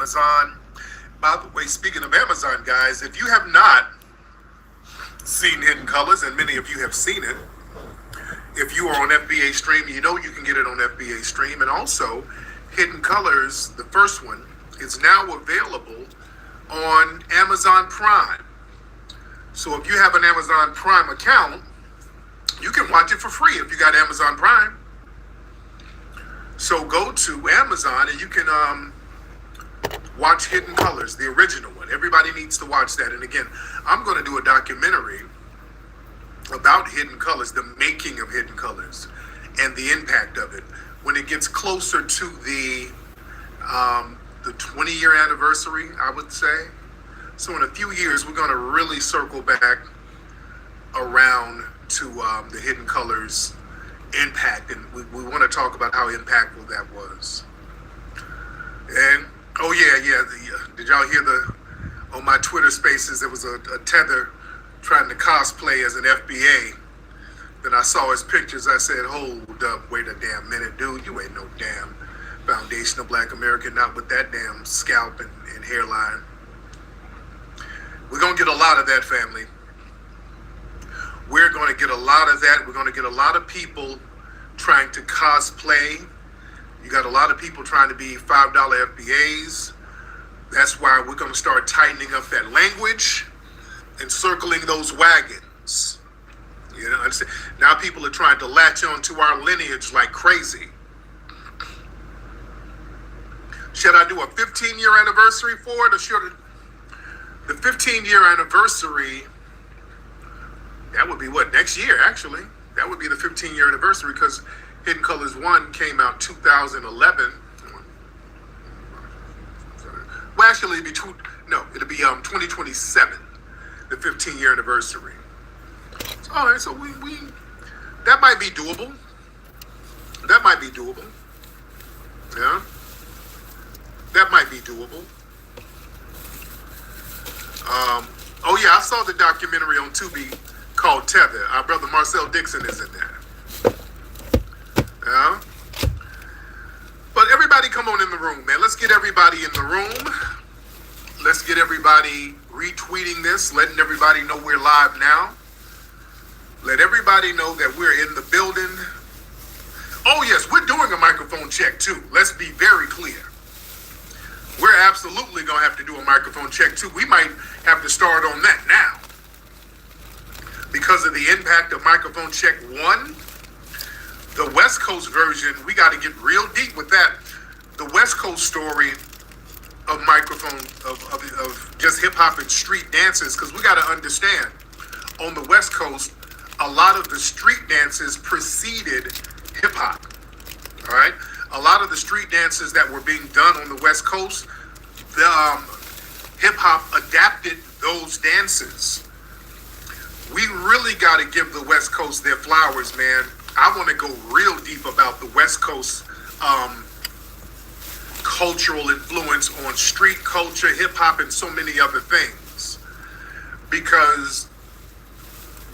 Amazon. By the way, speaking of Amazon, guys, if you have not seen Hidden Colors, and many of you have seen it, if you are on FBA Stream, you know you can get it on FBA Stream. And also, Hidden Colors, the first one, is now available on Amazon Prime. So if you have an Amazon Prime account, you can watch it for free if you got Amazon Prime. So go to Amazon and you can watch Hidden Colors, the original one. Everybody needs to watch that. And again, I'm going to do a documentary about Hidden Colors, the making of Hidden Colors, and the impact of it when it gets closer to the 20-year anniversary, I would say. So in a few years, we're going to really circle back around to the Hidden Colors impact, and we want to talk about how impactful that was. And did y'all hear on my Twitter Spaces, there was a tether trying to cosplay as an FBA. Then I saw his pictures. I said, hold up, wait a damn minute, dude. You ain't no damn foundational Black American, not with that damn scalp and hairline. We're going to get a lot of that, family. We're going to get a lot of that. We're going to get a lot of people trying to cosplay. You got a lot of people trying to be $5 FBAs. That's why we're going to start tightening up that language and circling those wagons. You know, now people are trying to latch on to our lineage like crazy. Should I do a 15-year anniversary for it, or should the 15-year anniversary? That would be what, next year, actually. That would be the 15-year anniversary, because Hidden Colors 1 came out 2011. Well, actually, it'll be 2027, the 15-year anniversary. All right, so we that might be doable. That might be doable. Yeah. That might be doable. I saw the documentary on Tubi called Tether. Our brother Marcel Dixon is in there. Yeah. But everybody come on in the room, man. Let's get everybody in the room. Let's get everybody retweeting this, letting everybody know we're live now. Let everybody know that we're in the building. Oh yes, we're doing a microphone check too. Let's be very clear. We're absolutely going to have to do a microphone check too. We might have to start on that now. Because of the impact of microphone check 1, the West Coast version, we got to get real deep with that. The West Coast story of microphone, of just hip hop and street dances, because we got to understand, on the West Coast, a lot of the street dances preceded hip hop. All right? A lot of the street dances that were being done on the West Coast, the hip hop adapted those dances. We really got to give the West Coast their flowers, man. I want to go real deep about the West Coast cultural influence on street culture, hip hop, and so many other things. Because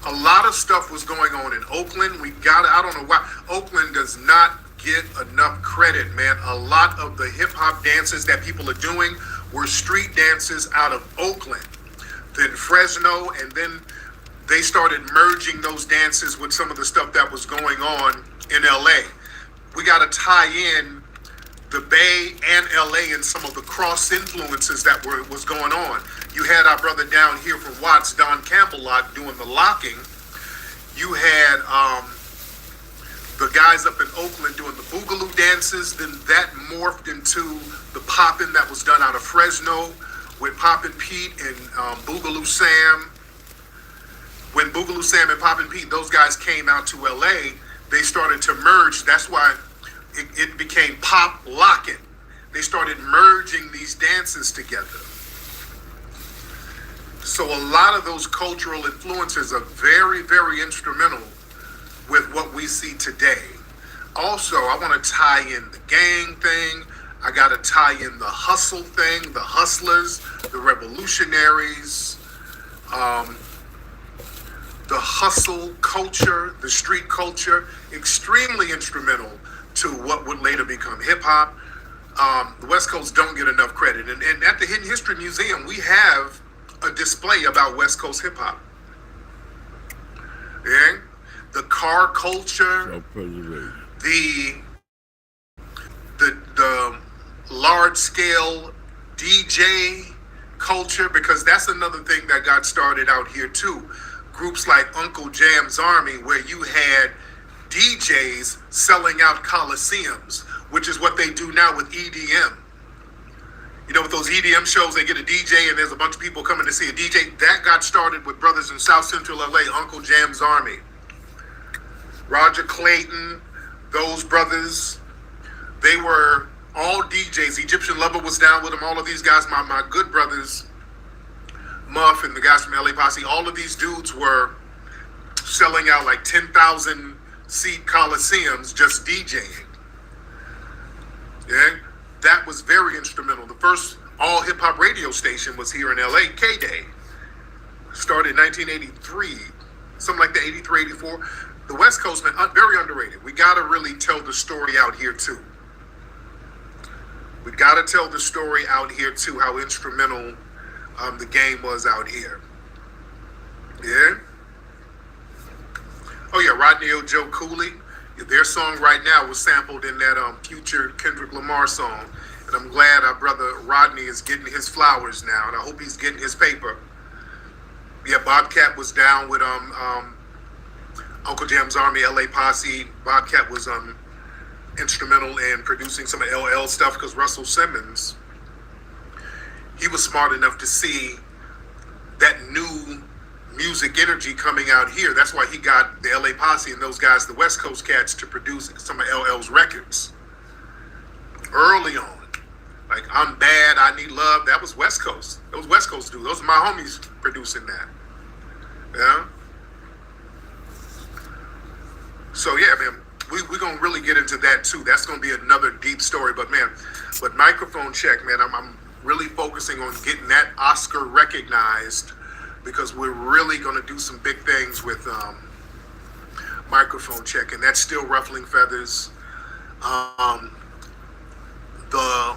a lot of stuff was going on in Oakland. I don't know why. Oakland does not get enough credit, man. A lot of the hip hop dances that people are doing were street dances out of Oakland, then Fresno, and then they started merging those dances with some of the stuff that was going on in LA. We got to tie in the Bay and LA and some of the cross influences that was going on. You had our brother down here from Watts, Don Campbell Lock, doing the locking. You had the guys up in Oakland doing the Boogaloo dances. Then that morphed into the poppin' that was done out of Fresno with Poppin' Pete and Boogaloo Sam. When Boogaloo Sam and Poppin' Pete, those guys came out to LA, they started to merge. That's why it became pop locking. They started merging these dances together. So a lot of those cultural influences are very, very instrumental with what we see today. Also, I want to tie in the gang thing. I got to tie in the hustle thing, the hustlers, the revolutionaries, the hustle culture, the street culture, extremely instrumental to what would later become hip hop. The West Coast don't get enough credit. And at the Hidden History Museum, we have a display about West Coast hip hop. Yeah? The car culture, the large scale DJ culture, because that's another thing that got started out here too. Groups like Uncle Jam's Army, where you had DJs selling out coliseums, which is what they do now with EDM. You know, with those EDM shows, they get a DJ and there's a bunch of people coming to see a DJ. That got started with brothers in South Central LA, Uncle Jam's Army. Roger Clayton, those brothers, they were all DJs. Egyptian Lover was down with them. All of these guys, my good brothers, Muff and the guys from LA Posse, all of these dudes were selling out like 10,000 seat coliseums just DJing. Yeah, that was very instrumental. The first all hip hop radio station was here in LA, K-Day. Started in 1983, something like that, 83, 84. The West Coast, man, very underrated. We got to really tell the story out here too. We got to tell the story out here too, how instrumental the game was out here. Yeah? Oh yeah, Rodney O. Joe Cooley. Their song right now was sampled in that future Kendrick Lamar song. And I'm glad our brother Rodney is getting his flowers now, and I hope he's getting his paper. Yeah, Bobcat was down with Uncle Jam's Army, LA Posse. Bobcat was instrumental in producing some of LL stuff, because Russell Simmons, he was smart enough to see that new music energy coming out here. That's why he got the LA Posse and those guys, the West Coast cats, to produce some of LL's records early on. Like I'm Bad, I Need Love, that was West Coast. Those West Coast dudes, those are my homies producing that. Yeah. So yeah, man, we're going to really get into that too. That's going to be another deep story. But man, but Microphone Check, man, I'm really focusing on getting that Oscar recognized, because we're really going to do some big things with Microphone Check, and that's still ruffling feathers. The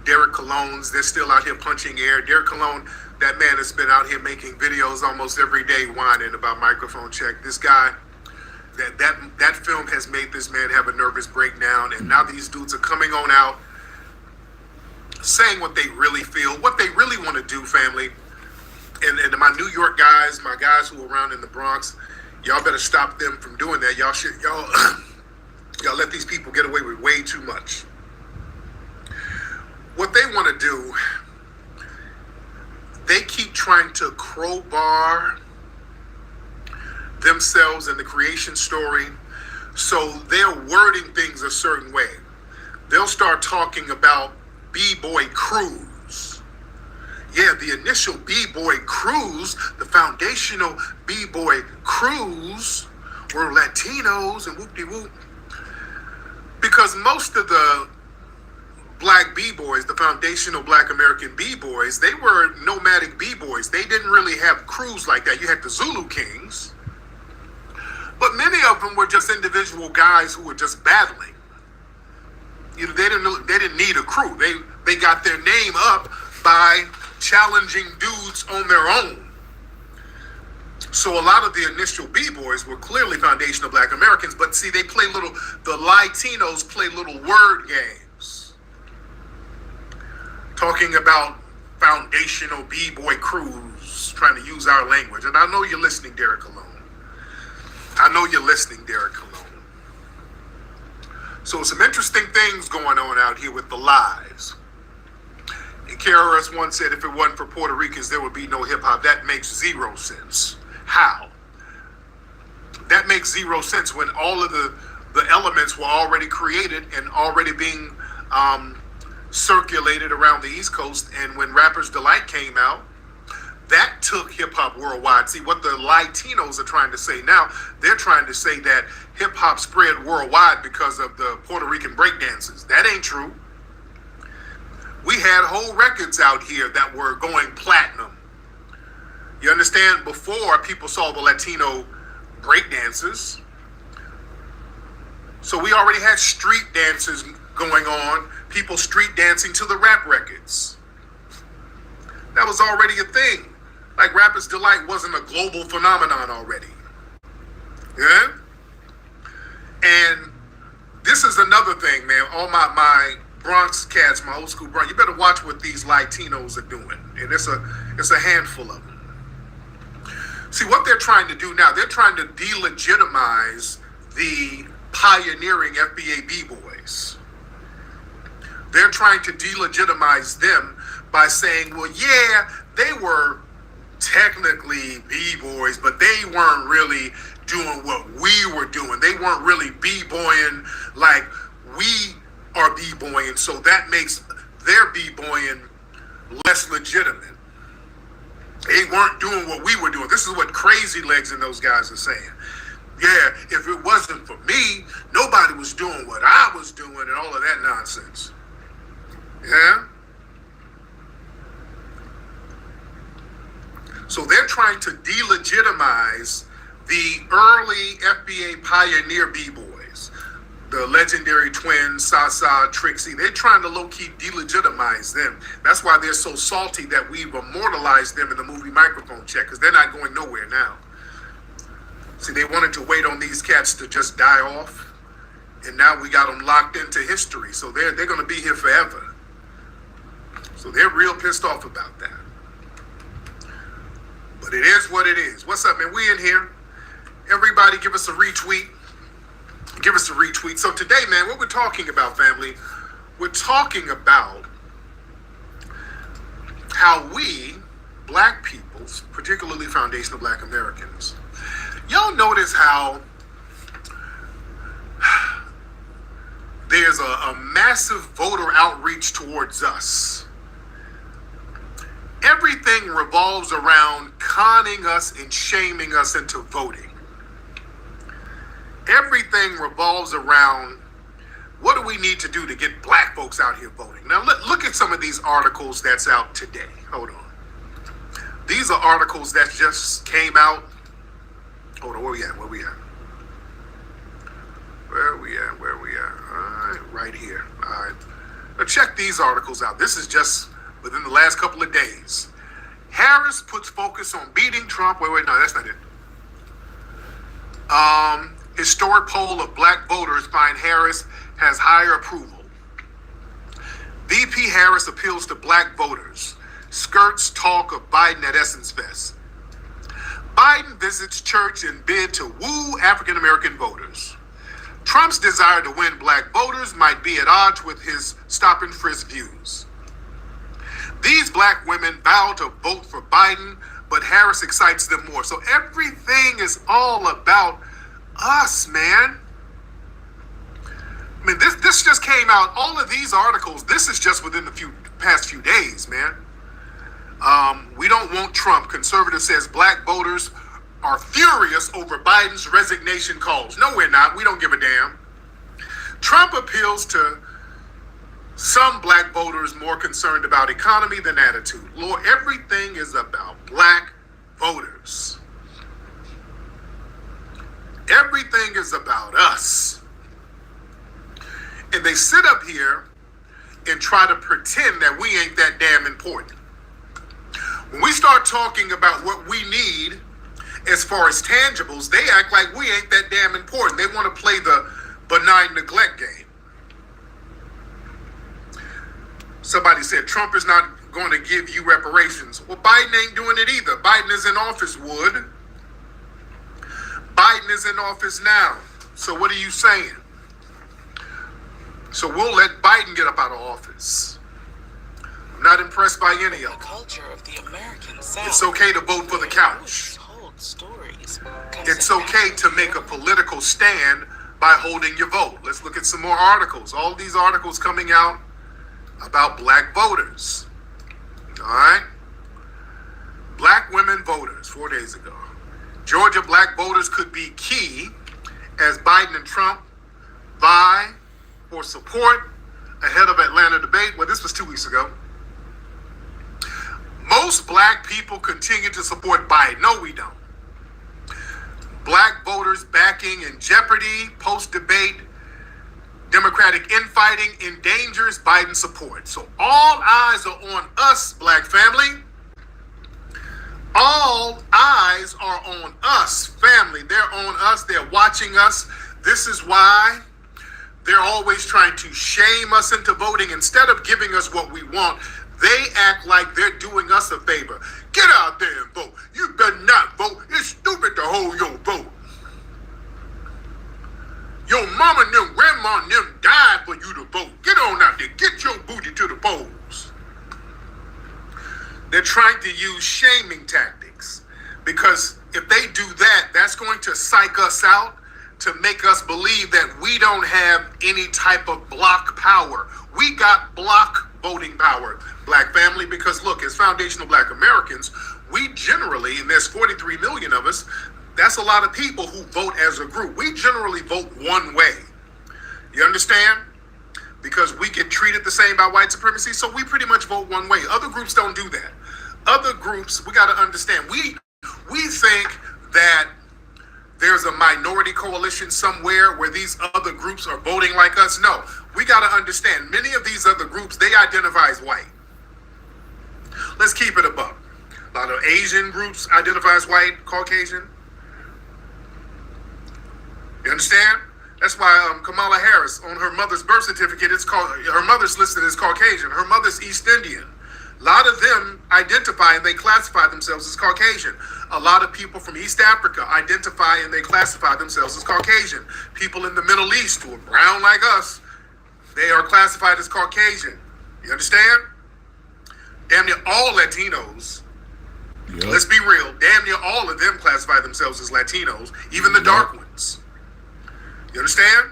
Derek Colognes, they're still out here punching air. Derek Cologne, that man has been out here making videos almost every day whining about Microphone Check. This guy, that film has made this man have a nervous breakdown, and now these dudes are coming on out saying what they really feel, what they really want to do, family. And my New York guys, my guys who are around in the Bronx, y'all better stop them from doing that. Y'all let these people get away with way too much. What they want to do, they keep trying to crowbar themselves in the creation story, so they're wording things a certain way. They'll start talking about B-boy crews. Yeah, the initial B-boy crews, the foundational B-boy crews were Latinos and whoop-de-whoop. Because most of the black B-boys, the foundational black American B-boys, they were nomadic B-boys. They didn't really have crews like that. You had the Zulu Kings, but many of them were just individual guys who were just battling. You know, they didn't need a crew. They got their name up by challenging dudes on their own. So a lot of the initial B-boys were clearly foundational black Americans, but see, the Latinos play little word games, talking about foundational B-boy crews, trying to use our language. And I know you're listening, Derek Cologne. I know you're listening, Derek Cologne. So some interesting things going on out here with the lies. And KRS One said, if it wasn't for Puerto Ricans, there would be no hip-hop. That makes zero sense. How? That makes zero sense when all of the elements were already created and already being circulated around the East Coast. And when Rapper's Delight came out, that took hip-hop worldwide. See, what the Latinos are trying to say now, they're trying to say that hip-hop spread worldwide because of the Puerto Rican breakdances. That ain't true. We had whole records out here that were going platinum. You understand? Before people saw the Latino breakdancers. So we already had street dancers going on, people street dancing to the rap records. That was already a thing. Like Rapper's Delight wasn't a global phenomenon already. Yeah? And this is another thing, man. All my Bronx cats, my old school Bronx, you better watch what these Latinos are doing. And it's a handful of them. See, what they're trying to do now, they're trying to delegitimize the pioneering FBA B-boys. They're trying to delegitimize them by saying, well, yeah, they were technically B-boys, but they weren't really doing what we were doing. They weren't really B-boying like we are B-boying, so that makes their B-boying less legitimate. They weren't doing what we were doing. This is what Crazy Legs and those guys are saying. Yeah, if it wasn't for me, nobody was doing what I was doing and all of that nonsense. Yeah? So they're trying to delegitimize the early FBA pioneer B-boys, the legendary twins, Sasa, Trixie. They're trying to low-key delegitimize them. That's why they're so salty that we've immortalized them in the movie Microphone Check, because they're not going nowhere now. See, they wanted to wait on these cats to just die off, and now we got them locked into history. So they're going to be here forever. So they're real pissed off about that. But it is what it is. What's up, man? We in here. Everybody give us a retweet. Give us a retweet. So today, man, what we're talking about, family, we're talking about how we, black people, particularly foundational black Americans, y'all notice how there's a massive voter outreach towards us. Everything revolves around conning us and shaming us into voting. Everything revolves around what do we need to do to get black folks out here voting. Now look at some of these articles that's out today. Hold on. These are articles that just came out. Hold on, where we at? All right, right here. All right. Now check these articles out. This is just within the last couple of days. Harris puts focus on beating Trump. No, that's not it. Historic poll of black voters find Harris has higher approval. VP Harris appeals to black voters. Skirts talk of Biden at Essence Fest. Biden visits church in bid to woo African-American voters. Trump's desire to win black voters might be at odds with his stop and frisk views. These black women vow to vote for Biden, but Harris excites them more. So everything is all about us, man. I mean, this just came out. All of these articles, this is just within the past few days, man. We don't want Trump. Conservative says black voters are furious over Biden's resignation calls. No, we're not. We don't give a damn. Trump appeals to some black voters more concerned about economy than attitude. Lord, everything is about black voters. Everything is about us. And they sit up here and try to pretend that we ain't that damn important. When we start talking about what we need as far as tangibles, they act like we ain't that damn important. They want to play the benign neglect game. Somebody said Trump is not going to give you reparations. Well, Biden ain't doing it either. Biden is in office, Wood. Biden is in office now. So what are you saying? So we'll let Biden get up out of office. I'm not impressed by any of it. The culture of the American South. It's okay to vote for the couch. It's okay to make a political stand by holding your vote. Let's look at some more articles. All these articles coming out about black voters. All right? Black women voters, 4 days ago. Georgia black voters could be key as Biden and Trump vie for support ahead of Atlanta debate. Well, this was 2 weeks ago. Most black people continue to support Biden. No, we don't. Black voters backing in jeopardy post-debate. Democratic infighting endangers Biden support. So all eyes are on us, black family. All eyes are on us, family. They're on us. They're watching us. This is why they're always trying to shame us into voting. Instead of giving us what we want, they act like they're doing us a favor. Get out there and vote. You better not vote. It's stupid to hold your vote. Your mama and them, grandma and them died for you to vote. Get on out there. Get your booty to the polls. They're trying to use shaming tactics, because if they do that, that's going to psych us out, to make us believe that we don't have any type of block power. We got block voting power, black family, because look, as foundational black Americans, we generally, and there's 43 million of us, that's a lot of people who vote as a group. We generally vote one way. You understand? Because we get treated the same by white supremacy, so we pretty much vote one way. Other groups don't do that. Other groups, we got to understand, we think that there's a minority coalition somewhere where these other groups are voting like us. No, we got to understand, many of these other groups, they identify as white. Let's keep it above. A lot of Asian groups identify as white, Caucasian. You understand? That's why Kamala Harris, on her mother's birth certificate, it's called, her mother's listed as Caucasian. Her mother's East Indian. A lot of them identify and they classify themselves as Caucasian. A lot of people from East Africa identify and they classify themselves as Caucasian. People in the Middle East who are brown like us, they are classified as Caucasian. You understand? Damn near all Latinos, yep. Let's be real, damn near all of them classify themselves as Latinos, even the dark ones. You understand?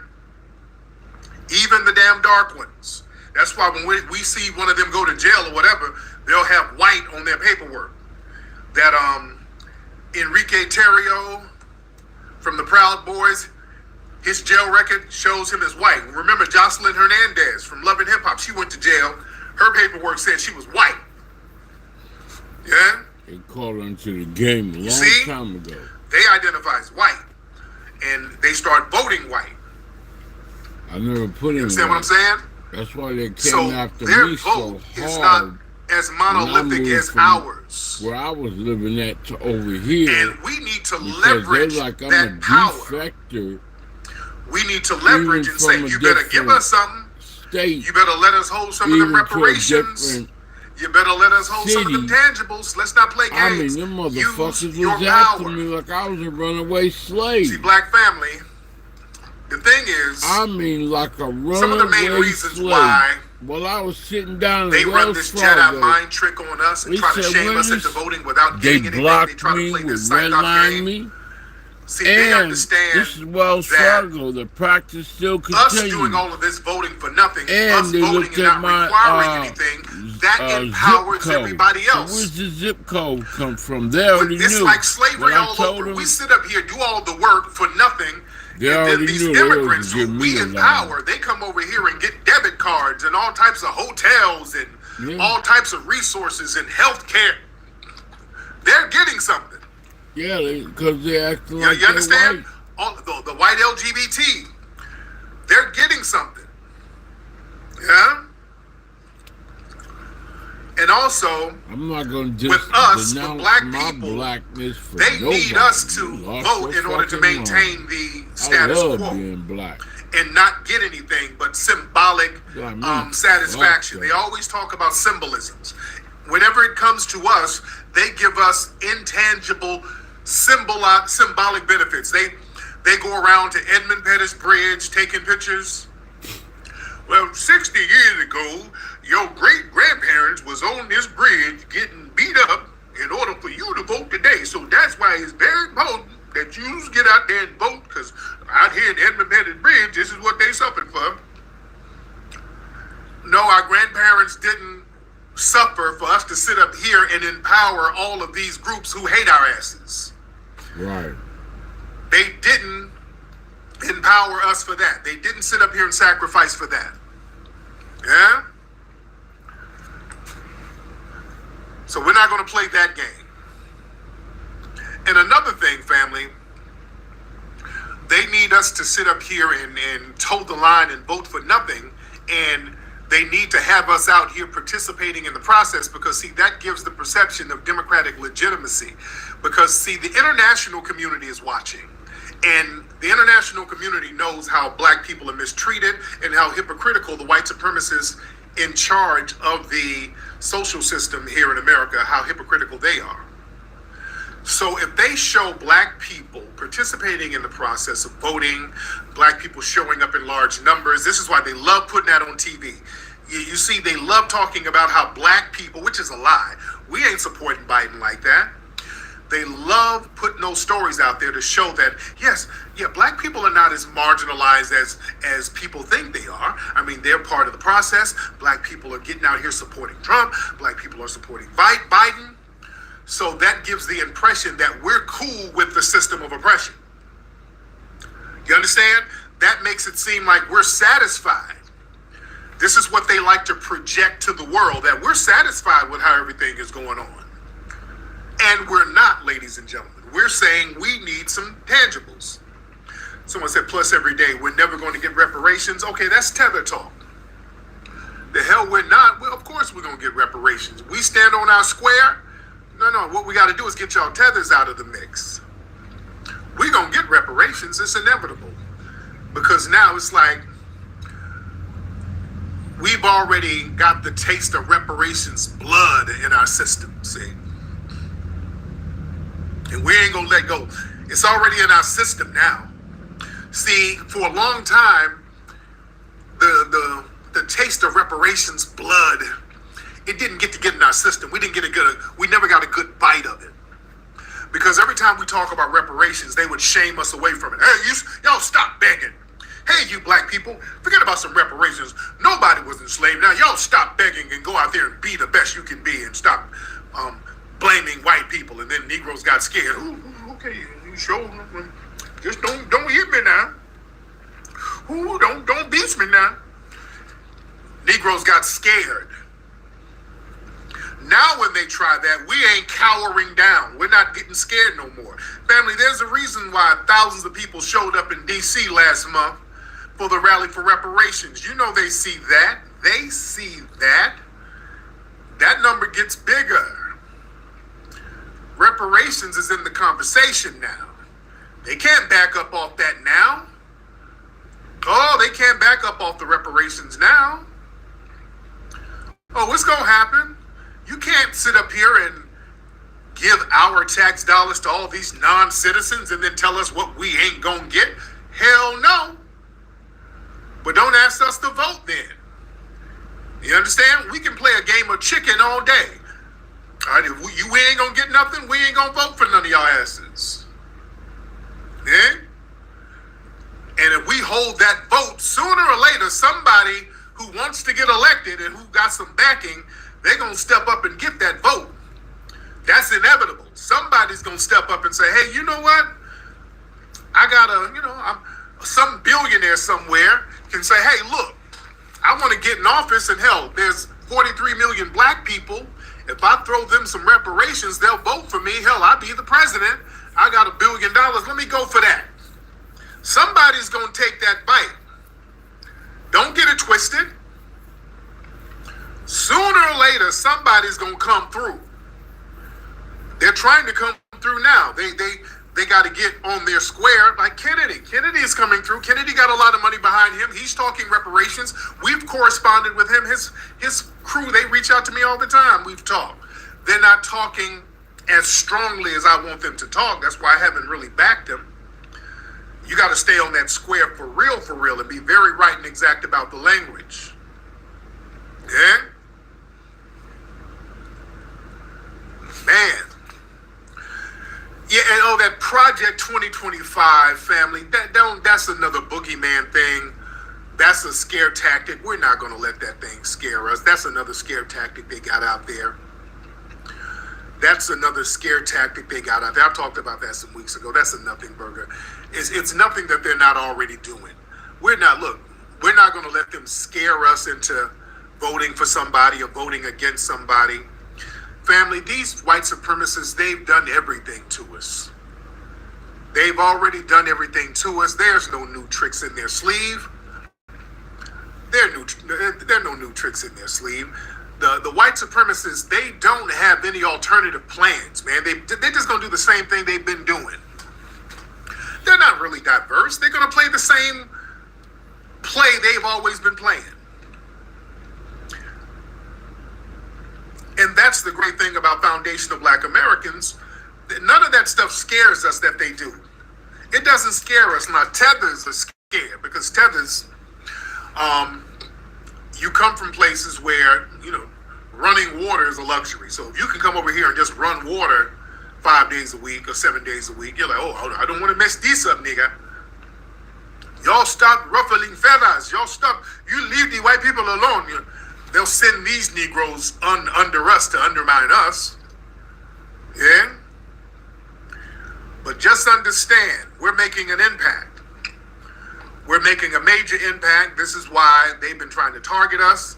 Even the damn dark ones. That's why when we see one of them go to jail or whatever, they'll have white on their paperwork. That Enrique Terrio from the Proud Boys, his jail record shows him as white. Remember Jocelyn Hernandez from Love and Hip Hop? She went to jail. Her paperwork said she was white. Yeah? They called into the game a long time ago. They identify as white. And they start voting white. I never put in. You understand what I'm saying? That's why they came after their me vote so is hard. not as monolithic as ours. Where I was living at to over here. And we need to leverage like I'm that a power. Defector, we need to leverage and say, you better give us something. State, you better let us hold some of them reparations. You better let us hold some of them tangibles. Let's not play games. I mean, them motherfuckers was after me like I was a runaway slave. See, black family, the thing is, I mean, like a runaway slave. Some of the main reasons why while I was sitting down they run this Jedi mind trick on us and try to shame us into voting without getting anything. They try to play this psych-off game. See, they understand this is Wells Fargo. The practice still continues. Us doing all of this voting for nothing, us voting and not requiring anything, that empowers everybody else. So where's the zip code come from? They already knew. It's like slavery all over. We sit up here, do all the work for nothing. They already these knew immigrants who we empower, they come over here and get debit cards and all types of hotels and all types of resources and health care. They're getting something. Yeah, because they're acting like you understand? White. All the white LGBT, they're getting something. Yeah? And also, I'm not going to with us, with black people, they need us to vote in order to maintain the status quo and not get anything but symbolic satisfaction. They always talk about symbolisms. Whenever it comes to us, they give us intangible symbolic benefits. They go around to Edmund Pettus Bridge taking pictures. Well, 60 years ago, your great-grandparents was on this bridge getting beat up in order for you to vote today. So that's why it's very important that you get out there and vote, because out here in Edmund Pettus Bridge, this is what they suffered for. No, our grandparents didn't suffer for us to sit up here and empower all of these groups who hate our asses. Right. They didn't empower us for that. They didn't sit up here and sacrifice for that. Yeah? So we're not going to play that game. And another thing, family, they need us to sit up here and toe the line and vote for nothing, and they need to have us out here participating in the process, because see, that gives the perception of democratic legitimacy. Because see, the international community is watching, and the international community knows how black people are mistreated and how hypocritical the white supremacists in charge of the social system here in America, how hypocritical they are. So if they show black people participating in the process of voting, black people showing up in large numbers, this is why they love putting that on TV. You see, they love talking about how black people, which is a lie, we ain't supporting Biden like that. They love putting those stories out there to show that, yes, yeah, black people are not as marginalized as people think they are. I mean, they're part of the process. Black people are getting out here supporting Trump. Black people are supporting Biden. So that gives the impression that we're cool with the system of oppression. You understand? That makes it seem like we're satisfied. This is what they like to project to the world, that we're satisfied with how everything is going on. And we're not, ladies and gentlemen. We're saying we need some tangibles. Someone said, plus every day, we're never going to get reparations. Okay, that's tether talk. The hell we're not. Well, of course we're going to get reparations. We stand on our square. No, what we got to do is get y'all tethers out of the mix. We're going to get reparations. It's inevitable. Because now it's like we've already got the taste of reparations blood in our system, see? And we ain't going to let go. It's already in our system now. See, for a long time, the taste of reparations blood, it didn't get in our system. We never got a good bite of it. Because every time we talk about reparations, they would shame us away from it. Hey, y'all stop begging. Hey, you black people, forget about some reparations. Nobody was enslaved. Now y'all stop begging and go out there and be the best you can be, and stop blaming white people. And then Negroes got scared. Ooh, okay, you sure? Just don't hit me now. Ooh, don't beat me now. Negroes got scared. Now when they try that, we ain't cowering down. We're not getting scared no more. Family, there's a reason why thousands of people showed up in D.C. last month for the rally for reparations. You know they see that. They see that. That number gets bigger. Reparations is in the conversation now. They can't back up off that now. Oh, they can't back up off the reparations now. Oh, what's going to happen? You can't sit up here and give our tax dollars to all these non-citizens and then tell us what we ain't gonna get. Hell no. But don't ask us to vote then. You understand? We can play a game of chicken all day. All right, if we ain't gonna get nothing, we ain't gonna vote for none of y'all asses. Yeah? And if we hold that vote, sooner or later, somebody who wants to get elected and who got some backing, they're going to step up and get that vote. That's inevitable. Somebody's going to step up and say, hey, you know what? I got some billionaire somewhere can say, hey, look, I want to get in office, and hell, there's 43 million black people. If I throw them some reparations, they'll vote for me. Hell, I'll be the president. I got $1 billion. Let me go for that. Somebody's going to take that bite. Don't get it twisted. Sooner or later, somebody's gonna come through. They're trying to come through now. They got to get on their square. Like Kennedy. Kennedy is coming through. Kennedy got a lot of money behind him. He's talking reparations. We've corresponded with him. His crew, they reach out to me all the time. We've talked. They're not talking as strongly as I want them to talk. That's why I haven't really backed them. You got to stay on that square for real, and be very right and exact about the language. Yeah? Man. Yeah, and that Project 2025, family, that's another boogeyman thing. That's a scare tactic. We're not going to let that thing scare us. That's another scare tactic they got out there. That's another scare tactic they got out there. I talked about that some weeks ago. That's a nothing burger. It's nothing that they're not already doing. We're not going to let them scare us into voting for somebody or voting against somebody. Family, these white supremacists, they've done everything to us. They've already done everything to us. There's no new tricks in their sleeve. There are no new tricks in their sleeve. The white supremacists, they don't have any alternative plans, man. They're just going to do the same thing they've been doing. They're not really diverse. They're going to play the same play they've always been playing. And that's the great thing about foundational Black Americans. None of that stuff scares us that they do. It doesn't scare us. Now, tethers are scared because tethers, you come from places where, running water is a luxury. So if you can come over here and just run water 5 days a week or 7 days a week, you're like, oh, I don't want to mess this up, nigga. Y'all stop ruffling feathers. Y'all stop. You leave the white people alone. They'll send these Negroes under us to undermine us. Yeah? But just understand, we're making an impact. We're making a major impact. This is why they've been trying to target us.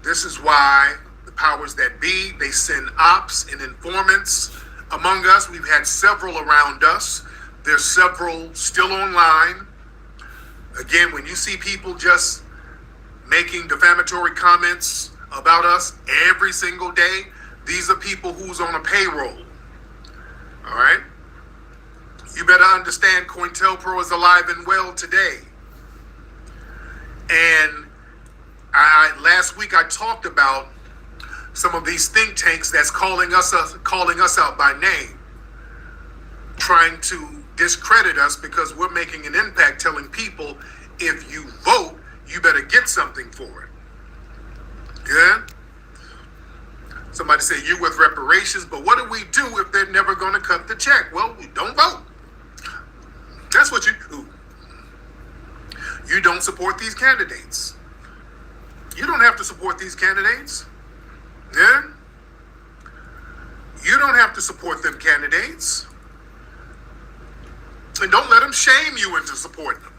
This is why the powers that be, they send ops and informants among us. We've had several around us. There's several still online. Again, when you see people just making defamatory comments about us every single day, these are people who's on a payroll. All right? You better understand COINTELPRO is alive and well today. And last week I talked about some of these think tanks that's calling us out by name, trying to discredit us because we're making an impact, telling people if you vote, you better get something for it. Yeah? Somebody say you with reparations, but what do we do if they're never going to cut the check? Well, we don't vote. That's what you do. You don't support these candidates. You don't have to support these candidates. Yeah? You don't have to support them candidates. And don't let them shame you into supporting them.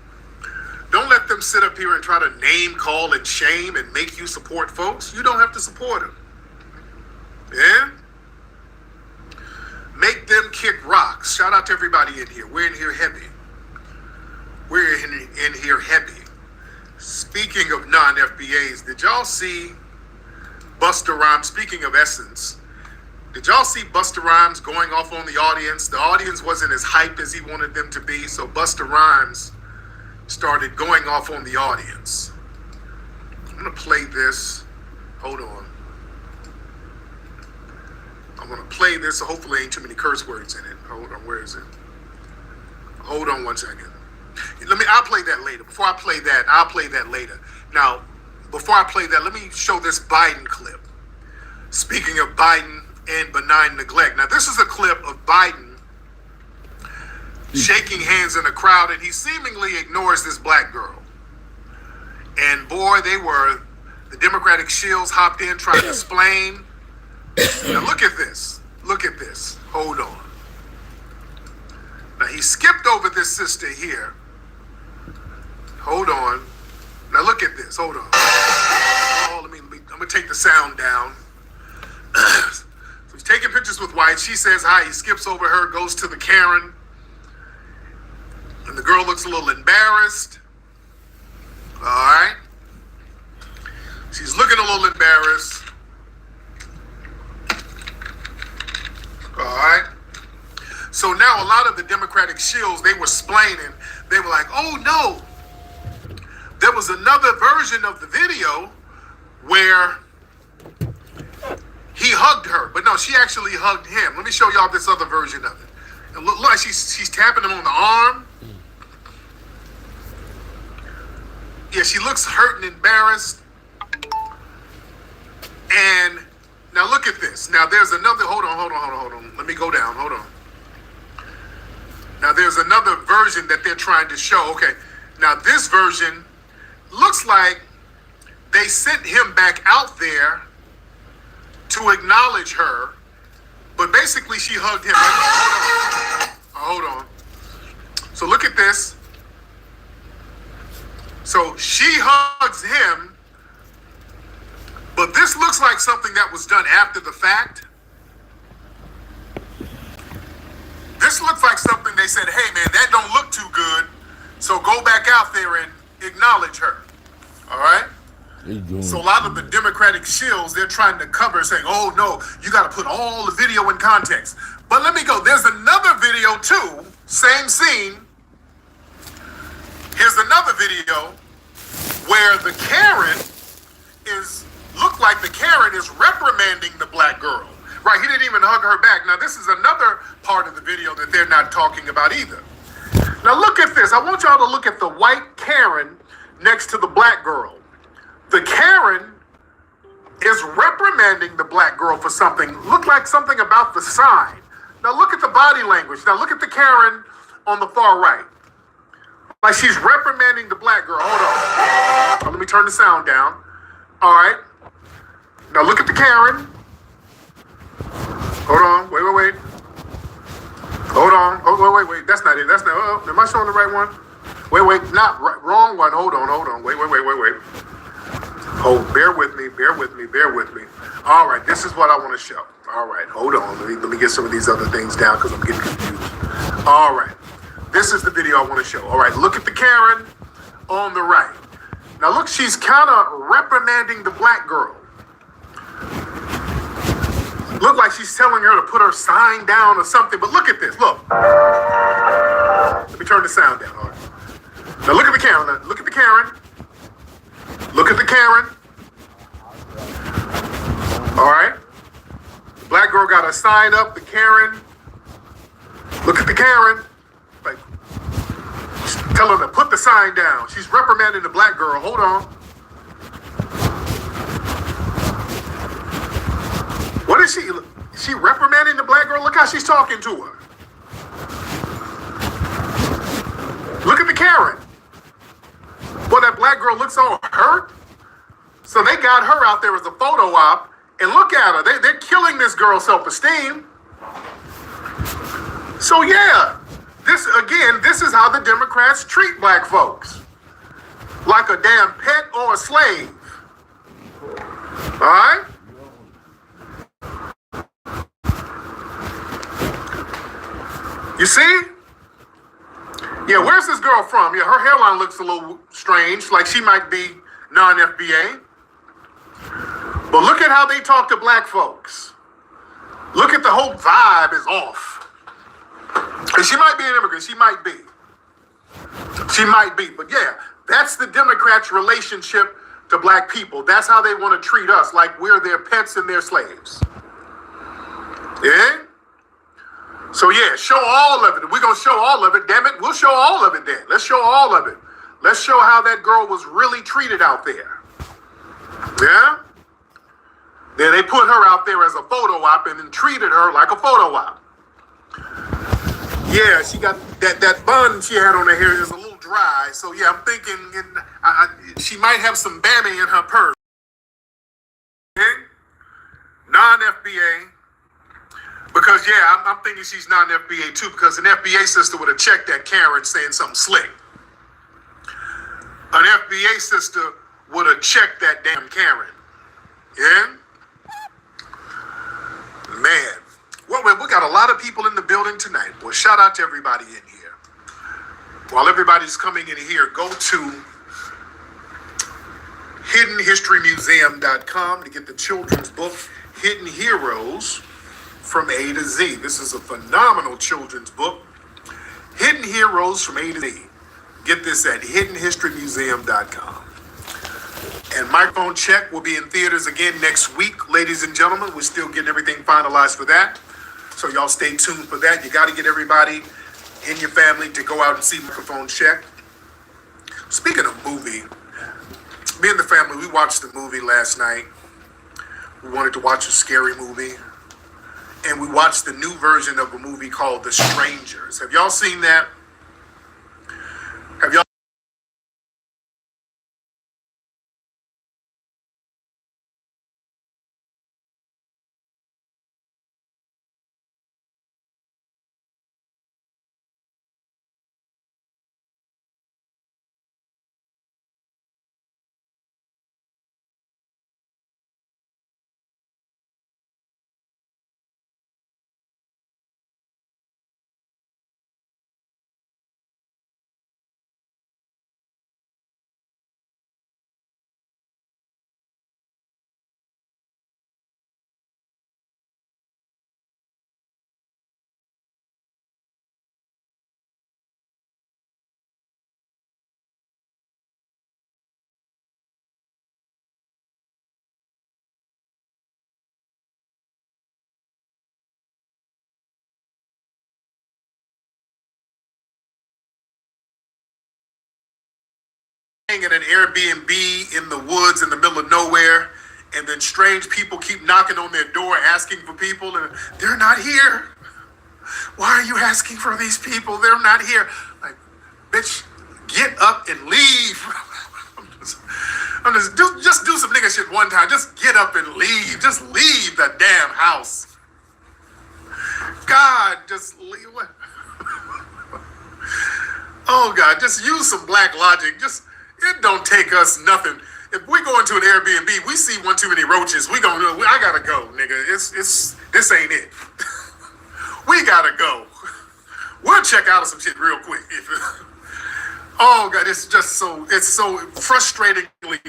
Don't let them sit up here and try to name, call, and shame and make you support folks. You don't have to support them. Yeah? Make them kick rocks. Shout out to everybody in here. We're in here heavy. We're in here heavy. Speaking of non-FBAs, did y'all see Busta Rhymes? Speaking of Essence, did y'all see Busta Rhymes going off on the audience? The audience wasn't as hyped as he wanted them to be, so Busta Rhymes started going off on the audience. I'm going to play this. Hold on. I'm going to play this, so hopefully ain't too many curse words in it. Hold on, where is it? Hold on one second. I'll play that later. Before I play that, I'll play that later. Now, before I play that, let me show this Biden clip. Speaking of Biden and benign neglect. Now, this is a clip of Biden shaking hands in a crowd, and he seemingly ignores this black girl. And boy, the Democratic shills hopped in trying to explain. Now, look at this. Look at this. Hold on. Now, he skipped over this sister here. Hold on. Now, look at this. Hold on. Oh, I'm going to take the sound down. So he's taking pictures with White. She says hi. He skips over her, goes to the Karen. And the girl looks a little embarrassed. All right. She's looking a little embarrassed. All right. So now a lot of the Democratic shills, they were splaining. They were like, oh no. There was another version of the video where he hugged her. But no, she actually hugged him. Let me show y'all this other version of it. And look like she's tapping him on the arm. Yeah, she looks hurt and embarrassed. And now look at this. Now there's another, hold on. Let me go down, hold on. Now there's another version that they're trying to show. Okay, now this version looks like they sent him back out there to acknowledge her, but basically she hugged him. Hold on. So look at this. So she hugs him, but this looks like something that was done after the fact. This looks like something they said, hey man, that don't look too good. So go back out there and acknowledge her. All right? So a lot of the Democratic shills, they're trying to cover saying, oh no, you got to put all the video in context. But let me go. There's another video too, same scene. Here's another video where the Karen looked like the Karen is reprimanding the black girl. Right, he didn't even hug her back. Now this is another part of the video that they're not talking about either. Now look at this. I want y'all to look at the white Karen next to the black girl. The Karen is reprimanding the black girl for something. Look like something about the sign. Now look at the body language. Now look at the Karen on the far right. Like she's reprimanding the black girl. Hold on. Let me turn the sound down. All right. Now look at the Karen. Hold on. Wait. Hold on. Oh, wait. That's not it. That's not. Oh, am I showing the right one? Wait. Not right. Wrong one. Hold on. Wait. Oh, bear with me. All right. This is what I want to show. All right. Hold on. Let me get some of these other things down because I'm getting confused. All right. This is the video I want to show. All right. Look at the Karen on the right. Now look, she's kind of reprimanding the black girl. Look like she's telling her to put her sign down or something, but look at this, look. Let me turn the sound down. All right. Now look at the Karen. Look at the Karen. All right. The black girl got a sign up, the Karen. Look at the Karen. Like, tell her to put the sign down. She's reprimanding the black girl. Hold on. What is she? Is she reprimanding the black girl? Look how she's talking to her. Look at the Karen. Boy, that black girl looks all hurt. So they got her out there as a photo op. And look at her. They're killing this girl's self-esteem. So yeah, this is how the Democrats treat black folks. Like a damn pet or a slave. All right? You see? Yeah, where's this girl from? Yeah, her hairline looks a little strange, like she might be non-FBA. But look at how they talk to black folks. Look at the whole vibe is off. And she might be an immigrant, she might be. But yeah, that's the Democrats' relationship to black people. That's how they want to treat us, like we're their pets and their slaves. Yeah? So yeah, show all of it. We're going to show all of it. Damn it, we'll show all of it then. Let's show all of it. Let's show how that girl was really treated out there. Yeah? Then they put her out there as a photo op and then treated her like a photo op. Yeah, she got that bun she had on her hair is a little dry. So yeah, I'm thinking she might have some Bammy in her purse. Okay? Non-FBA. Because, yeah, I'm thinking she's not an FBA, too, because an FBA sister would have checked that Karen saying something slick. An FBA sister would have checked that damn Karen. Yeah? Man. Well, we got a lot of people in the building tonight. Well, shout out to everybody in here. While everybody's coming in here, go to hiddenhistorymuseum.com to get the children's book, Hidden Heroes from A to Z. This is a phenomenal children's book. Hidden Heroes from A to Z. Get this at hiddenhistorymuseum.com. And Microphone Check will be in theaters again next week, ladies and gentlemen. We're still getting everything finalized for that. So y'all stay tuned for that. You got to get everybody in your family to go out and see Microphone Check. Speaking of movie, me and the family, we watched the movie last night. We wanted to watch a scary movie. And we watched the new version of a movie called The Strangers. Have y'all seen that? Have y'all? in an Airbnb in the woods in the middle of nowhere, and then strange people keep knocking on their door asking for people, and they're not here. Why are you asking for these people? They're not here. Like, bitch, get up and leave. Just do some nigga shit one time. Just get up and leave. Just leave the damn house. God, just leave. Oh God, just use some black logic. It don't take us nothing. If we go into an Airbnb, we see one too many roaches. I gotta go, nigga. This ain't it. We gotta go. We'll check out of some shit real quick. Oh God, it's so frustratingly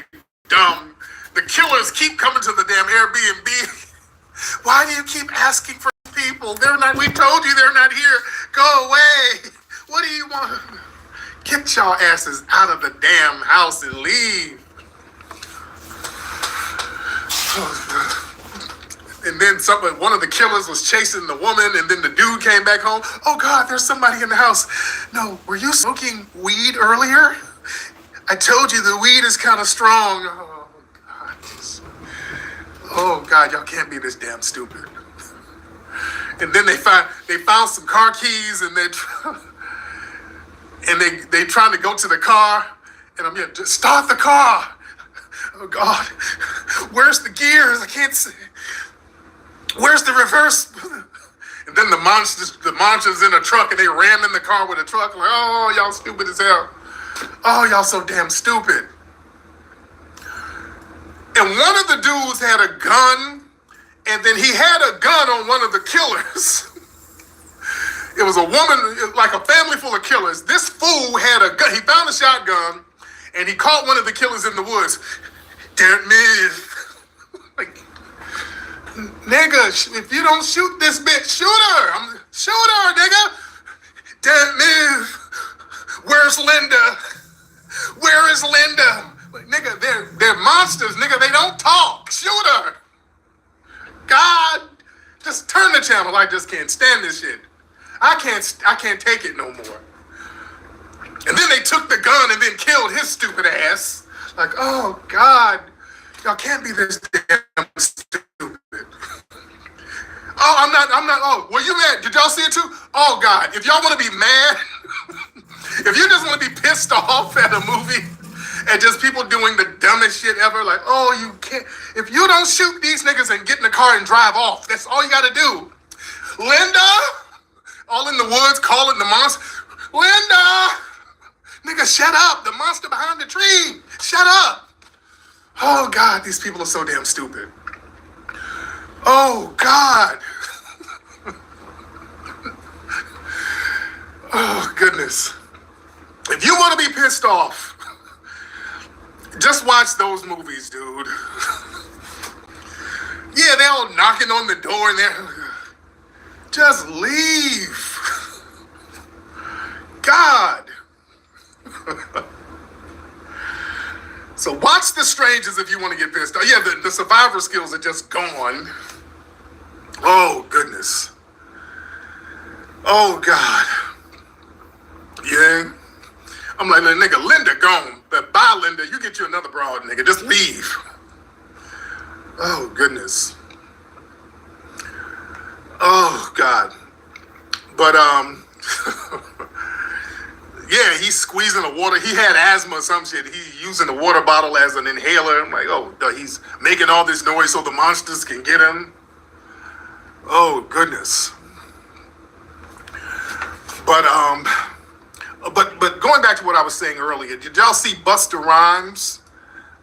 dumb. The killers keep coming to the damn Airbnb. Why do you keep asking for people? We told you they're not here. Go away. What do you want? Get y'all asses out of the damn house and leave. And then one of the killers was chasing the woman, and then the dude came back home. Oh God, there's somebody in the house. No, were you smoking weed earlier? I told you the weed is kind of strong. Oh God, y'all can't be this damn stupid. And then they found some car keys, and they trying to go to the car, and I'm here, just start the car. Oh God, where's the gears? I can't see. Where's the reverse? And then the monsters in a truck, and they ram in the car with a truck. Like, oh, y'all stupid as hell. Oh, y'all so damn stupid. And one of the dudes had a gun, and then he had a gun on one of the killers. It was a woman, like a family full of killers. This fool had a gun. He found a shotgun, and he caught one of the killers in the woods. Don't move. Like, nigga, if you don't shoot this bitch, shoot her. Shoot her, nigga. Don't move. Where's Linda? Where is Linda? Like, nigga, they're monsters, nigga. They don't talk. Shoot her. God, just turn the channel. I just can't stand this shit. I can't take it no more. And then they took the gun and then killed his stupid ass. Like, oh God, y'all can't be this damn stupid. Oh, I'm not, oh, were you mad? Did y'all see it too? Oh God, if y'all want to be mad, if you just want to be pissed off at a movie and just people doing the dumbest shit ever, like, oh, you can't, if you don't shoot these niggas and get in the car and drive off, that's all you gotta do. Linda, all in the woods calling the monster. Linda, nigga, shut up. The monster behind the tree. Shut up. Oh God, these people are so damn stupid. Oh God. Oh goodness. If you want to be pissed off, just watch those movies, dude. Yeah, they're all knocking on the door and they're... Just leave. God. So watch The Strangers if you want to get pissed off. Yeah, the survivor skills are just gone. Oh, goodness. Oh, God. Yeah. I'm like, nigga, Linda gone. But bye, Linda. You get you another broad, nigga. Just leave. Oh, goodness. Oh, God. But, yeah, he's squeezing the water. He had asthma or some shit. He's using the water bottle as an inhaler. I'm like, oh, he's making all this noise so the monsters can get him. Oh, goodness. But going back to what I was saying earlier, did y'all see Busta Rhymes?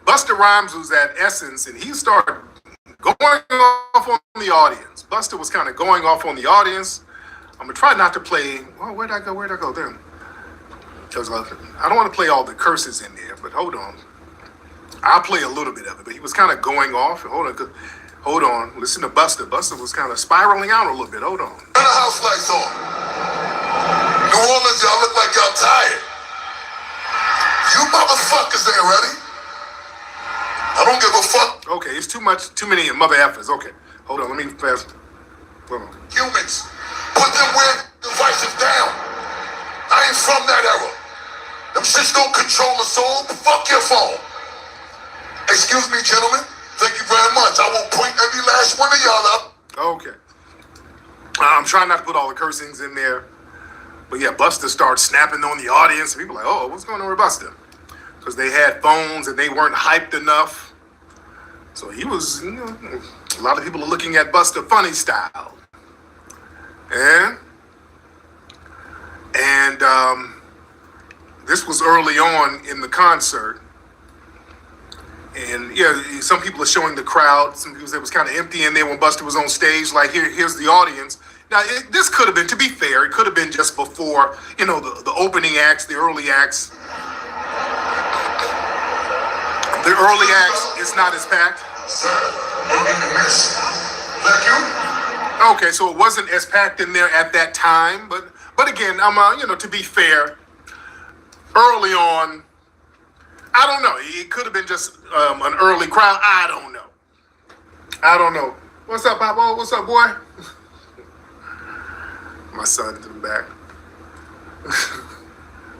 Busta Rhymes was at Essence, and he started going off on the audience. Busta was kind of going off on the audience. I'm going to try not to play... Well, where'd I go? There. Because I don't want to play all the curses in there, but hold on. I'll play a little bit of it, but he was kind of going off. Hold on. Listen to Busta. Busta was kind of spiraling out a little bit. Hold on. Turn the house lights on. New Orleans, y'all look like y'all tired. You motherfuckers ain't ready. I don't give a fuck. Okay, it's too many mother effers. Okay, hold on, let me fast. Hold on. Humans, put them weird devices down. I ain't from that era. Them shits don't control the soul. Fuck your phone. Excuse me, gentlemen. Thank you very much. I will point every last one of y'all up. Okay. I'm trying not to put all the cursings in there. But yeah, Buster starts snapping on the audience. People are like, oh, what's going on with Buster? Because they had phones and they weren't hyped enough. So he was, a lot of people are looking at Buster funny style. And this was early on in the concert. And yeah, some people are showing the crowd. Some people said it was kind of empty in there when Buster was on stage. Like, here's the audience. Now, this could have been, to be fair, it could have been just before, the opening acts, the early acts. The early acts is not as packed. Sir, we're in the mess. Thank you. Okay, so it wasn't as packed in there at that time. But again, I'm to be fair, early on, I don't know. It could have been just an early crowd. I don't know. What's up, Papa? What's up, boy? My son's in the back.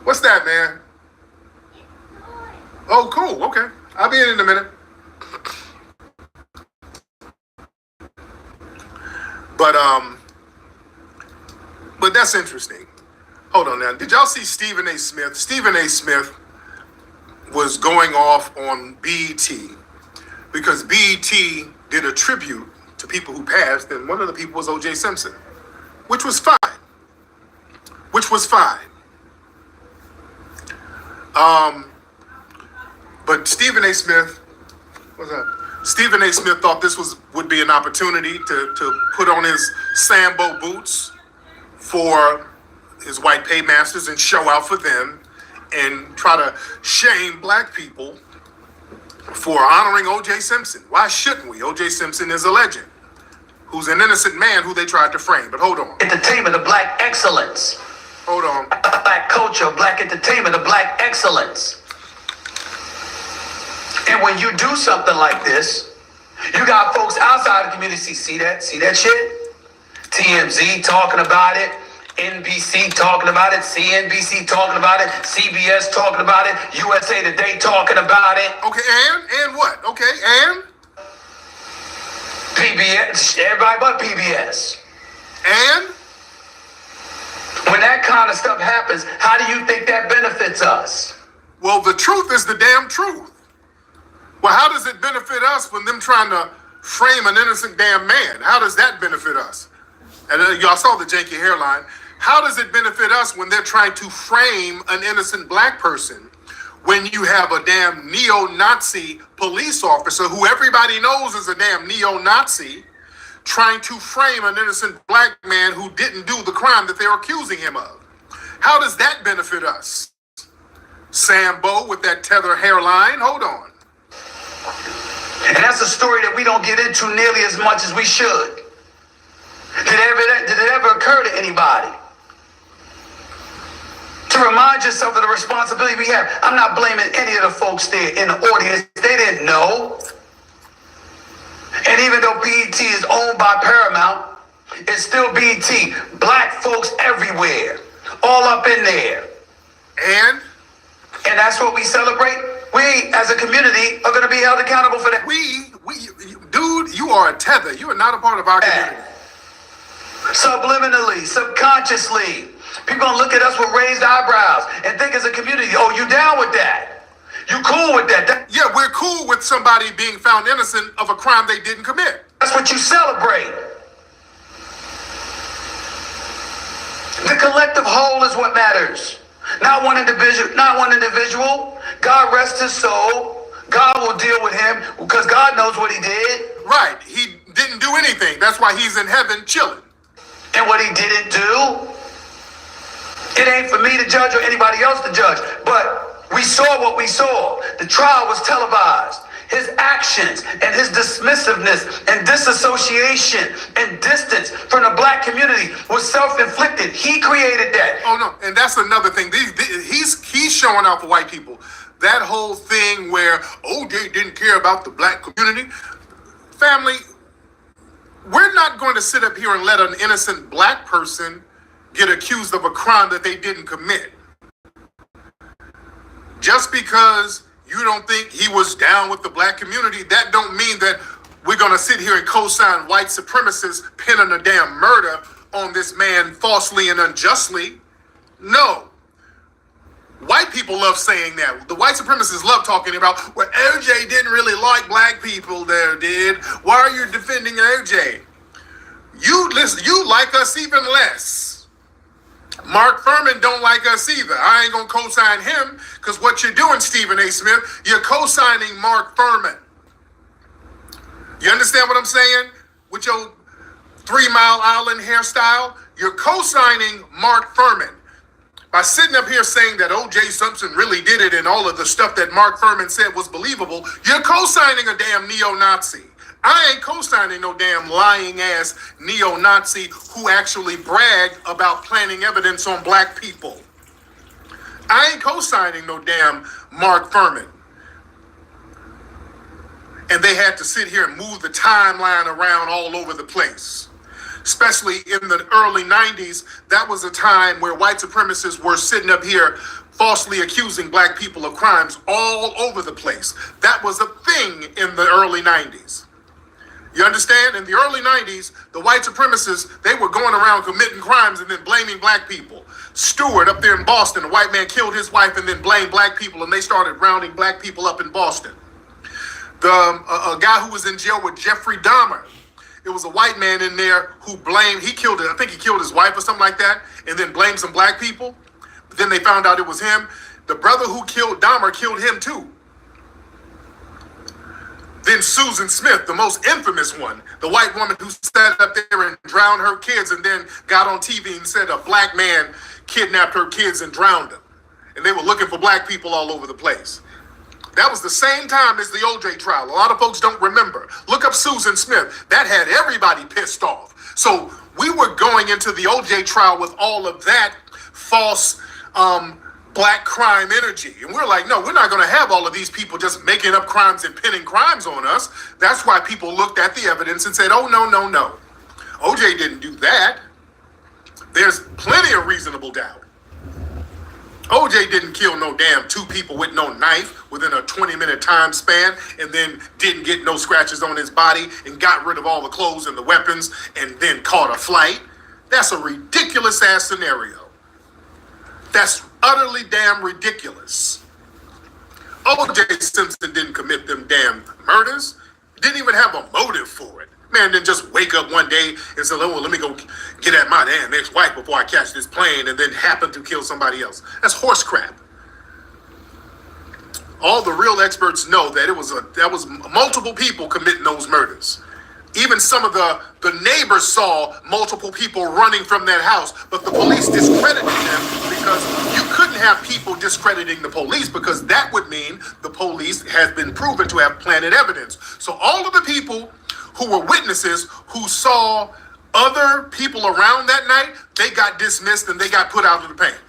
What's that, man? Oh, cool. Okay. I'll be in a minute. But that's interesting. Hold on now. Did y'all see Stephen A. Smith? Stephen A. Smith was going off on BET because BET did a tribute to people who passed, and one of the people was O.J. Simpson, which was fine. But Stephen A. Smith, what's up? Stephen A. Smith thought this would be an opportunity to put on his Sambo boots for his white paymasters and show out for them and try to shame black people for honoring O.J. Simpson. Why shouldn't we? O.J. Simpson is a legend who's an innocent man who they tried to frame. But hold on. Entertainment of black excellence. Hold on. Black culture, black entertainment of black excellence. And when you do something like this, you got folks outside the community see that shit? TMZ talking about it, NBC talking about it, CNBC talking about it, CBS talking about it, USA Today talking about it. Okay, and what? Okay, and? PBS, everybody but PBS. And? When that kind of stuff happens, how do you think that benefits us? Well, the truth is the damn truth. Well, how does it benefit us when them trying to frame an innocent damn man? How does that benefit us? And y'all saw the janky hairline. How does it benefit us when they're trying to frame an innocent black person when you have a damn neo-Nazi police officer who everybody knows is a damn neo-Nazi trying to frame an innocent black man who didn't do the crime that they're accusing him of? How does that benefit us? Sambo with that tether hairline? Hold on. And that's a story that we don't get into nearly as much as we should. Did it ever occur to anybody to remind yourself of the responsibility we have? I'm not blaming any of the folks there in the audience. They didn't know. And even though BET is owned by Paramount, it's still BET. Black folks everywhere, all up in there. And that's what we celebrate. We, as a community, are going to be held accountable for that. Dude, you are a tether. You are not a part of our community. Subliminally, subconsciously, people gonna look at us with raised eyebrows and think as a community, oh, you down with that? You cool with that? Yeah, we're cool with somebody being found innocent of a crime they didn't commit. That's what you celebrate. The collective whole is what matters. Not one individual. God rest his soul. God will deal with him because God knows what he did. Right. He didn't do anything. That's why he's in heaven chilling. And what he didn't do, it ain't for me to judge or anybody else to judge. But we saw what we saw. The trial was televised. His actions and his dismissiveness and disassociation and distance from the black community was self-inflicted. He created that. Oh, no. And that's another thing. He's showing out for white people. That whole thing where OJ didn't care about the black community. Family, we're not going to sit up here and let an innocent black person get accused of a crime that they didn't commit. Just because you don't think he was down with the black community, that don't mean that we're going to sit here and co-sign white supremacists pinning a damn murder on this man falsely and unjustly. No. White people love saying that. The white supremacists love talking about, well, OJ didn't really like black people there, did. Why are you defending OJ? You like us even less. Mark Furman don't like us either. I ain't gonna co-sign him, because what you're doing, Stephen A. Smith, you're co-signing Mark Furman. You understand what I'm saying? With your 3 Mile Island hairstyle, you're co-signing Mark Furman. By sitting up here saying that O.J. Simpson really did it and all of the stuff that Mark Furman said was believable, you're co-signing a damn neo-Nazi. I ain't co-signing no damn lying-ass neo-Nazi who actually bragged about planting evidence on black people. I ain't co-signing no damn Mark Furman. And they had to sit here and move the timeline around all over the place. Especially in the early 90s, that was a time where white supremacists were sitting up here falsely accusing black people of crimes all over the place. That was a thing in the early 90s. You understand? In the early 90s, the white supremacists, they were going around committing crimes and then blaming black people. Stewart up there in Boston, a white man killed his wife and then blamed black people, and they started rounding black people up in Boston. A guy who was in jail with Jeffrey Dahmer, it was a white man in there who blamed, I think he killed his wife or something like that, and then blamed some black people. But then they found out it was him. The brother who killed Dahmer killed him too. Then Susan Smith, the most infamous one, the white woman who sat up there and drowned her kids and then got on TV and said a black man kidnapped her kids and drowned them. And they were looking for black people all over the place. That was the same time as the OJ trial. A lot of folks don't remember. Look up Susan Smith. That had everybody pissed off. So we were going into the OJ trial with all of that false black crime energy. And we're like, no, we're not going to have all of these people just making up crimes and pinning crimes on us. That's why people looked at the evidence and said, oh, no, no, no. OJ didn't do that. There's plenty of reasonable doubt. OJ didn't kill no damn 2 people with no knife within a 20-minute time span and then didn't get no scratches on his body and got rid of all the clothes and the weapons and then caught a flight. That's a ridiculous ass scenario. That's utterly damn ridiculous. OJ Simpson didn't commit them damn murders. Didn't even have a motive for it. Man didn't just wake up one day and say, oh, well, let me go get at my damn ex-wife before I catch this plane and then happen to kill somebody else. That's horse crap. All the real experts know that that was multiple people committing those murders. Even some of the neighbors saw multiple people running from that house, but the police discredited them because you couldn't have people discrediting the police because that would mean the police has been proven to have planted evidence. So all of the people who were witnesses who saw other people around that night, they got dismissed and they got put out of the paint.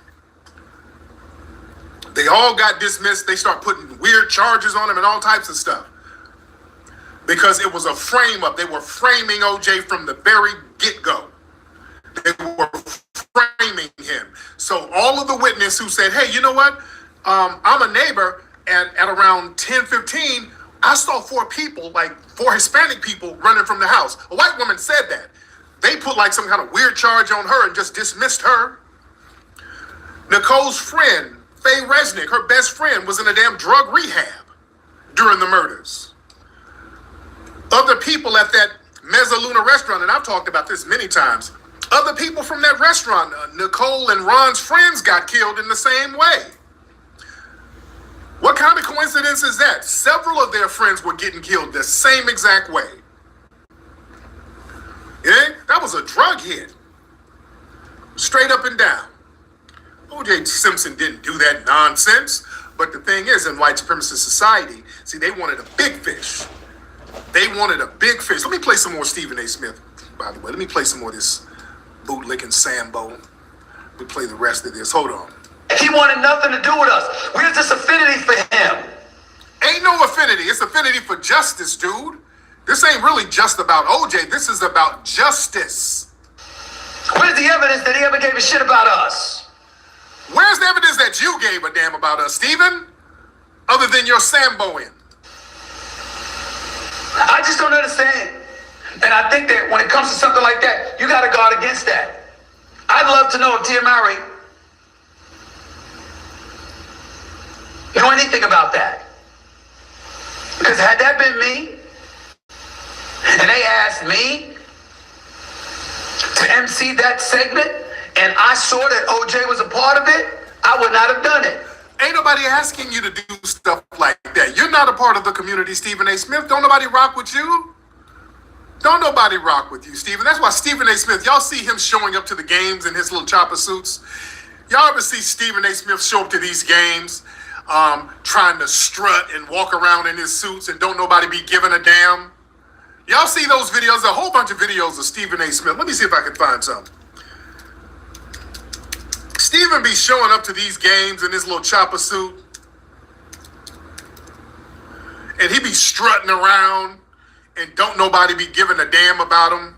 They all got dismissed. They start putting weird charges on them and all types of stuff. Because it was a frame up. They were framing OJ from the very get-go. They were framing him. So all of the witnesses who said, hey, you know what? I'm a neighbor at around 10:15, I saw 4 people, like 4 Hispanic people running from the house. A white woman said that. They put like some kind of weird charge on her and just dismissed her. Nicole's friend, Faye Resnick, her best friend, was in a damn drug rehab during the murders. Other people at that Mezzaluna restaurant, and I've talked about this many times, other people from that restaurant, Nicole and Ron's friends got killed in the same way. What kind of coincidence is that? Several of their friends were getting killed the same exact way. Yeah, that was a drug hit. Straight up and down. O.J. Simpson didn't do that nonsense. But the thing is, in white supremacist society, see, they wanted a big fish. They wanted a big fish. Let me play some more Stephen A. Smith, by the way. Let me play some more of this bootlicking Sambo. Let me play the rest of this. Hold on. He wanted nothing to do with us. We had this affinity for him. Ain't no affinity. It's affinity for justice, dude. This ain't really just about OJ. This is about justice. Where's the evidence that he ever gave a shit about us? Where's the evidence that you gave a damn about us, Stephen? other than your Samboing? I just don't understand. And I think that when it comes to something like that, you got to guard against that. I'd love to know if Tia Mowry knew anything about that. Because had that been me, and they asked me to MC that segment, and I saw that OJ was a part of it, I would not have done it. Ain't nobody asking you to do stuff like that. You're not a part of the community, Stephen A. Smith. Don't nobody rock with you. Don't nobody rock with you, Stephen. That's why Stephen A. Smith, y'all see him showing up to the games in his little chopper suits. Y'all ever see Stephen A. Smith show up to these games trying to strut and walk around in his suits and don't nobody be giving a damn? Y'all see those videos? A whole bunch of videos of Stephen A. Smith. Let me see if I can find some. Stephen be showing up to these games in his little chopper suit. And he be strutting around and don't nobody be giving a damn about him.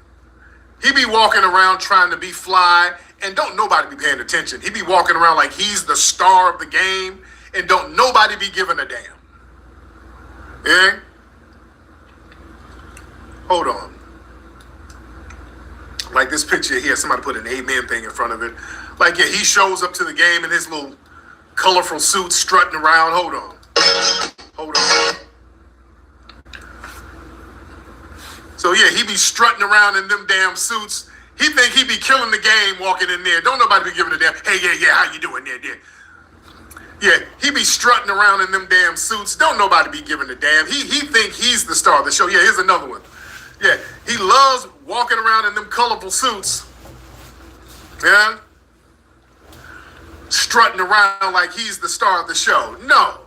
He be walking around trying to be fly and don't nobody be paying attention. He be walking around like he's the star of the game and don't nobody be giving a damn. Yeah? Hold on. Like this picture here, somebody put an amen thing in front of it. Like, yeah, he shows up to the game in his little colorful suit strutting around. Hold on. Hold on. So, yeah, he be strutting around in them damn suits. He think he be killing the game walking in there. Don't nobody be giving a damn. Hey, yeah, how you doing there? Yeah, he be strutting around in them damn suits. Don't nobody be giving a damn. He think he's the star of the show. Yeah, here's another one. Yeah, he loves walking around in them colorful suits. Yeah? Strutting around like he's the star of the show. No,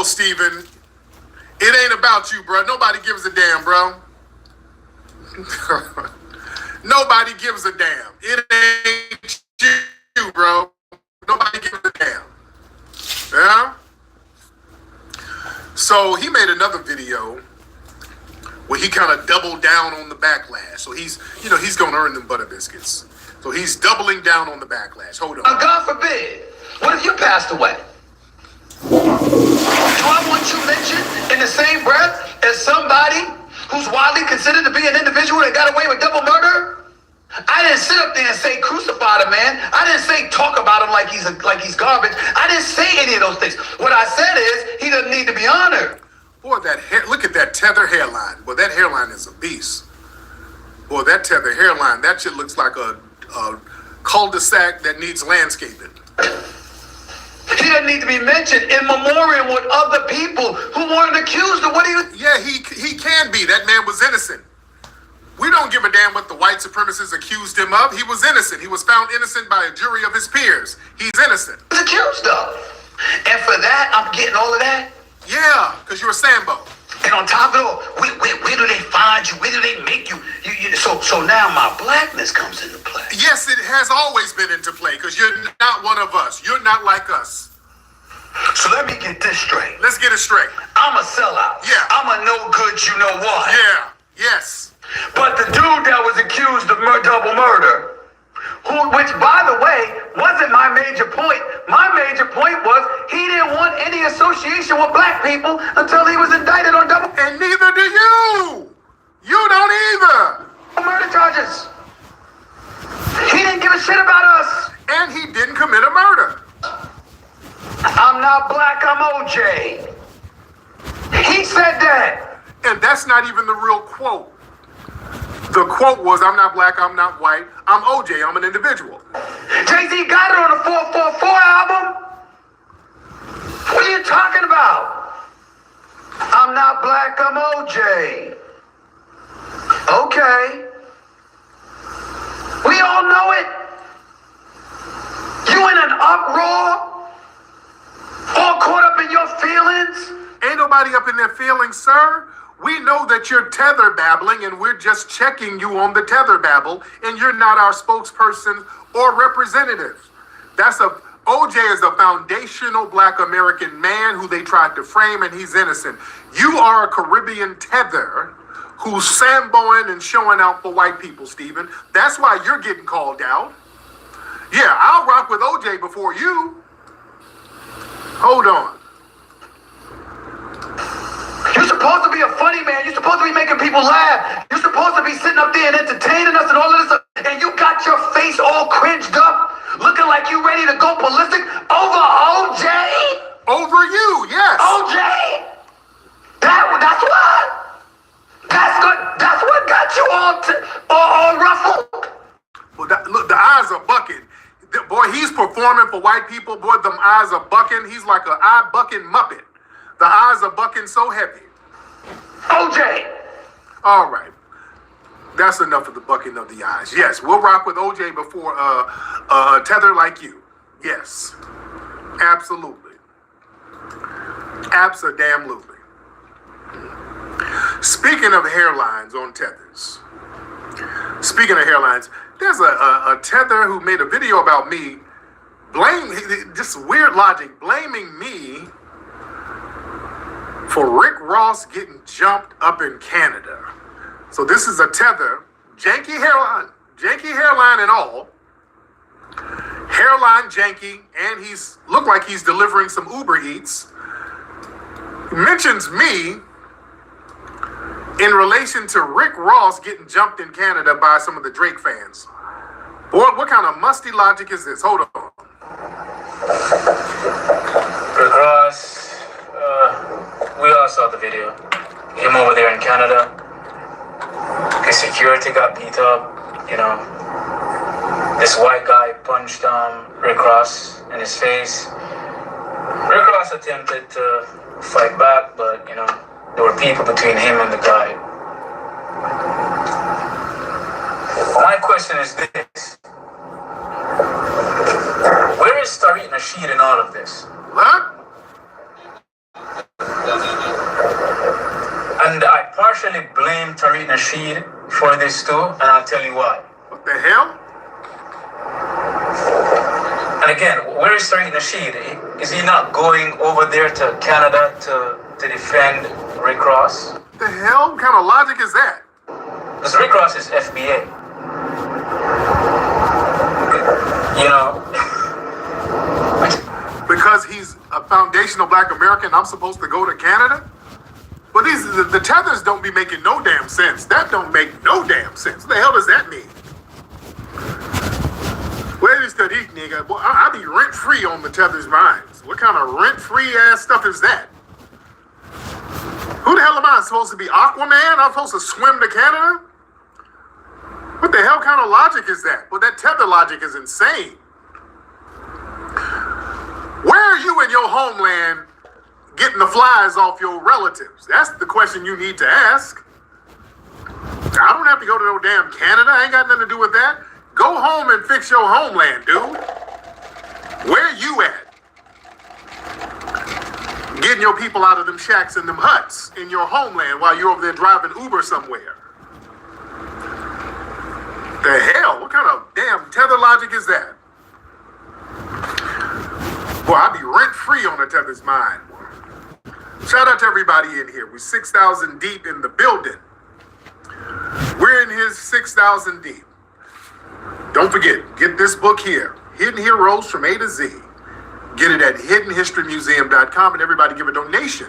Steven. It ain't about you, bro. Nobody gives a damn, bro. Nobody gives a damn. It ain't you, bro. Nobody gives a damn. Yeah? So he made another video where he kind of doubled down on the backlash. So he's going to earn them butter biscuits. So he's doubling down on the backlash. Hold on. God forbid. What if you passed away? Do I want you mentioned in the same breath as somebody who's widely considered to be an individual that got away with double murder? I didn't sit up there and say crucify the man. I didn't say talk about him like he's garbage. I didn't say any of those things. What I said is he doesn't need to be honored. Boy, that hair, look at that tether hairline. Boy, that hairline is a beast. Boy, that tether hairline, that shit looks like a cul-de-sac that needs landscaping. He doesn't need to be mentioned in memoriam with other people who weren't accused of what he was. Yeah, he can be. That man was innocent. We don't give a damn what the white supremacists accused him of. He was innocent. He was found innocent by a jury of his peers. He's innocent. He was accused of. And for that, I'm getting all of that. Yeah, because you're a Sambo. And on top of it all, where do they find you? Where do they make you? So now my blackness comes into play. Yes, it has always been into play because you're not one of us. You're not like us. So let me get this straight. Let's get it straight. I'm a sellout. Yeah. I'm a no good you know what. Yeah. Yes. But the dude that was accused of double murder, which by the way, wasn't my major point. My major point was he didn't want any association with black people until he was indicted on double. And neither do you. You don't either. Murder charges. He didn't give a shit about us. And he didn't commit a murder. I'm not black, I'm OJ. He said that. And that's not even the real quote. The quote was, I'm not black, I'm not white, I'm OJ, I'm an individual. Jay-Z got it on the 444 album. What are you talking about? I'm not black, I'm OJ. Okay. We all know it. You in an uproar? All caught up in your feelings? Ain't nobody up in their feelings, sir. We know that you're tether babbling and we're just checking you on the tether babble and you're not our spokesperson or representative. OJ is a foundational black American man who they tried to frame and he's innocent. You are a Caribbean tether who's samboing and showing out for white people, Stephen. That's why you're getting called out. Yeah, I'll rock with OJ before you. Hold on. You're supposed to be a funny man. You're supposed to be making people laugh. You're supposed to be sitting up there and entertaining us and all of this stuff. And you got your face all cringed up, looking like you ready to go ballistic over OJ? Over you, yes. OJ? That's what? That's good. That's what got you all ruffled. Well, look, the eyes are bucking. Boy, he's performing for white people. Boy, them eyes are bucking. He's like an eye bucking Muppet. The eyes are bucking so heavy. OJ. All right. That's enough of the bucking of the eyes. Yes, we'll rock with OJ before Tether like you. Yes. Absolutely. Abso-damn-lutely. Speaking of hairlines on tethers. Speaking of hairlines, there's a tether who made a video about me, just weird logic, blaming me for Rick Ross getting jumped up in Canada. So this is a tether, janky hairline and all. Hairline janky, and he's looked like he's delivering some Uber Eats. He mentions me in relation to Rick Ross getting jumped in Canada by some of the Drake fans. Boy, what kind of musty logic is this? Hold on. Rick Ross, we all saw the video. Him over there in Canada. His security got beat up, you know. This white guy punched Rick Ross in his face. Rick Ross attempted to fight back, but, you know, there were people between him and the guy. My question is this. Where is Tariq Nasheed in all of this? What? And I partially blame Tariq Nasheed for this too, and I'll tell you why. What the hell? And again, where is Tariq Nasheed? Is he not going over there to Canada to defend Rick Ross? What the hell? What kind of logic is that? Because Rick Ross is FBA. You know. Because he's a foundational black American, I'm supposed to go to Canada? But the tethers don't be making no damn sense. That don't make no damn sense. What the hell does that mean? Where is that eat, nigga? Boy, I be rent-free on the tethers' minds. What kind of rent-free ass stuff is that? Who the hell am I supposed to be, Aquaman? I'm supposed to swim to Canada? What the hell kind of logic is that? Well, that tether logic is insane. Where are you in your homeland getting the flies off your relatives? That's the question you need to ask. I don't have to go to no damn Canada. I ain't got nothing to do with that. Go home and fix your homeland, dude. Where you at? Getting your people out of them shacks and them huts in your homeland while you're over there driving Uber somewhere. The hell? What kind of damn tether logic is that? Boy, I be rent-free on the tether's mind. Shout out to everybody in here. We're 6,000 deep in the building. We're in his 6,000 deep. Don't forget, get this book here, Hidden Heroes from A to Z. Get it at hiddenhistorymuseum.com, and everybody give a donation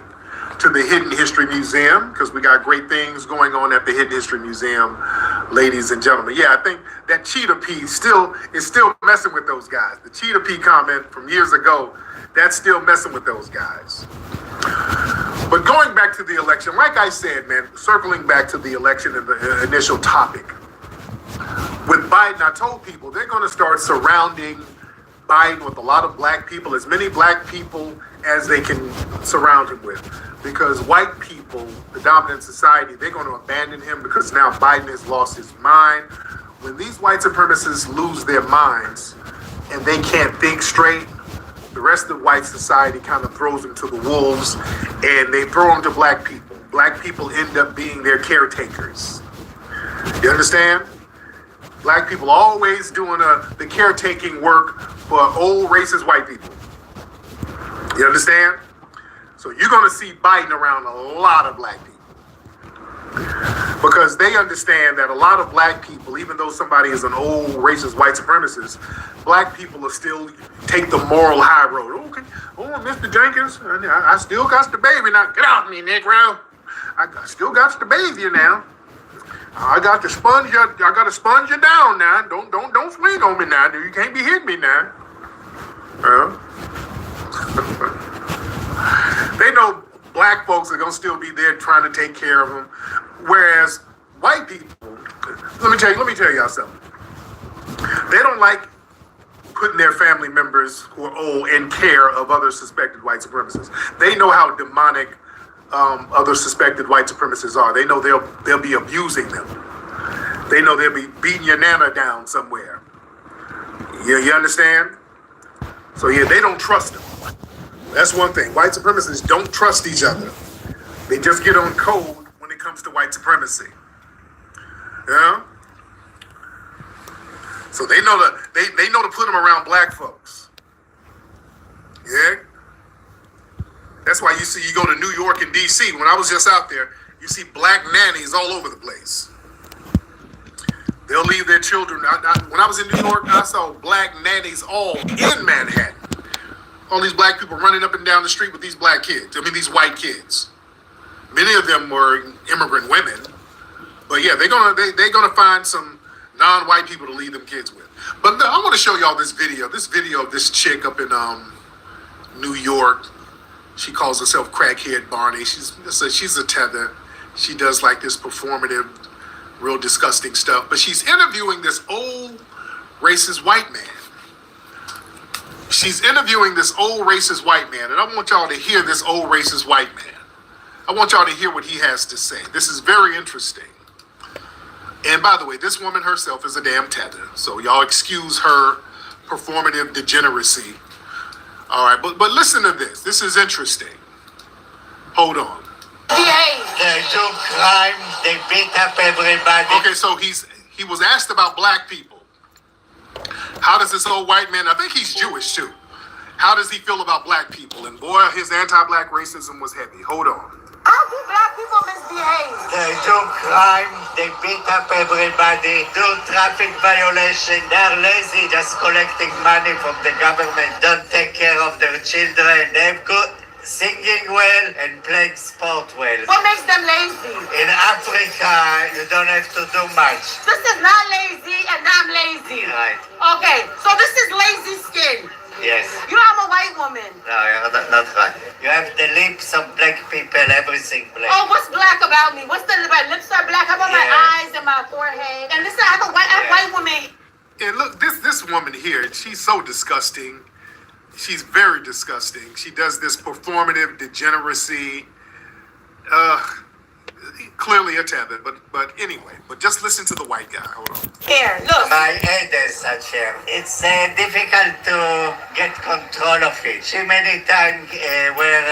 to the Hidden History Museum, because we got great things going on at the Hidden History Museum, ladies and gentlemen. Yeah, I think that Cheetah Pea is still messing with those guys. The Cheetah Pea comment from years ago, that's still messing with those guys. But going back to the election, like I said, man, circling back to the election and the initial topic. With Biden, I told people they're going to start surrounding Biden with a lot of black people, as many black people as they can surround him with. Because white people, the dominant society, they're going to abandon him because now Biden has lost his mind. When these white supremacists lose their minds and they can't think straight, the rest of white society kind of throws them to the wolves, and they throw them to black people. Black people end up being their caretakers. You understand? Black people always doing the caretaking work for old racist white people. You understand? So you're going to see Biden around a lot of black people. Because they understand that a lot of black people, even though somebody is an old racist white supremacist, black people will still take the moral high road. Okay, oh, Mr. Jenkins, I still got the baby now. Get off me, Negro. I still got to bathe you now. I got to sponge you. I got to sponge you down now. Don't swing on me now. You can't be hitting me now. They know black folks are gonna still be there trying to take care of them, whereas white people. Let me tell y'all something. They don't like putting their family members who are old in care of other suspected white supremacists. They know how demonic other suspected white supremacists are. They know they'll be abusing them. They know they'll be beating your nana down somewhere. You understand? So yeah, they don't trust them. That's one thing. White supremacists don't trust each other. They just get on code when it comes to white supremacy. Yeah. So they know to put them around black folks. Yeah. That's why you go to New York and DC. When I was just out there, you see black nannies all over the place. They'll leave their children. When I was in New York, I saw black nannies all in Manhattan. All these black people running up and down the street with these black kids. I mean, these white kids. Many of them were immigrant women. But yeah, they're gonna find some non-white people to leave them kids with. But I want to show y'all this video. This video of this chick up in New York. She calls herself Crackhead Barney. She's a tether. She does like this performative, real disgusting stuff. But she's interviewing this old racist white man. She's interviewing this old racist white man. And I want y'all to hear this old racist white man. I want y'all to hear what he has to say. This is very interesting. And by the way, this woman herself is a damn tether. So y'all excuse her performative degeneracy. All right, but listen to this. This is interesting. Hold on. They do crime. They beat up everybody. Okay, so he was asked about black people. How does this old white man, I think he's Jewish too. How does he feel about black people? And boy, his anti-black racism was heavy. Hold on. How do black people misbehave? They do crime. They beat up everybody. Do traffic violation. They're lazy, just collecting money from the government. Don't take care of their children. They're good, singing well and playing sport well. What makes them lazy? In Africa, you don't have to do much. This is not lazy and I'm lazy. Right. Okay, so this is lazy skin. Yes. You know I'm a white woman. No, you're not right. You have the lips of black people, everything black. Oh, what's black about me? My lips are black. How about my eyes and my forehead? And listen, I'm a white woman. And look, this woman here, she's so disgusting. She's very disgusting. She does this performative degeneracy. Clearly a tether, but anyway. But just listen to the white guy. Hold on. Here, look. My head is such a... It's difficult to get control of it. She many times wear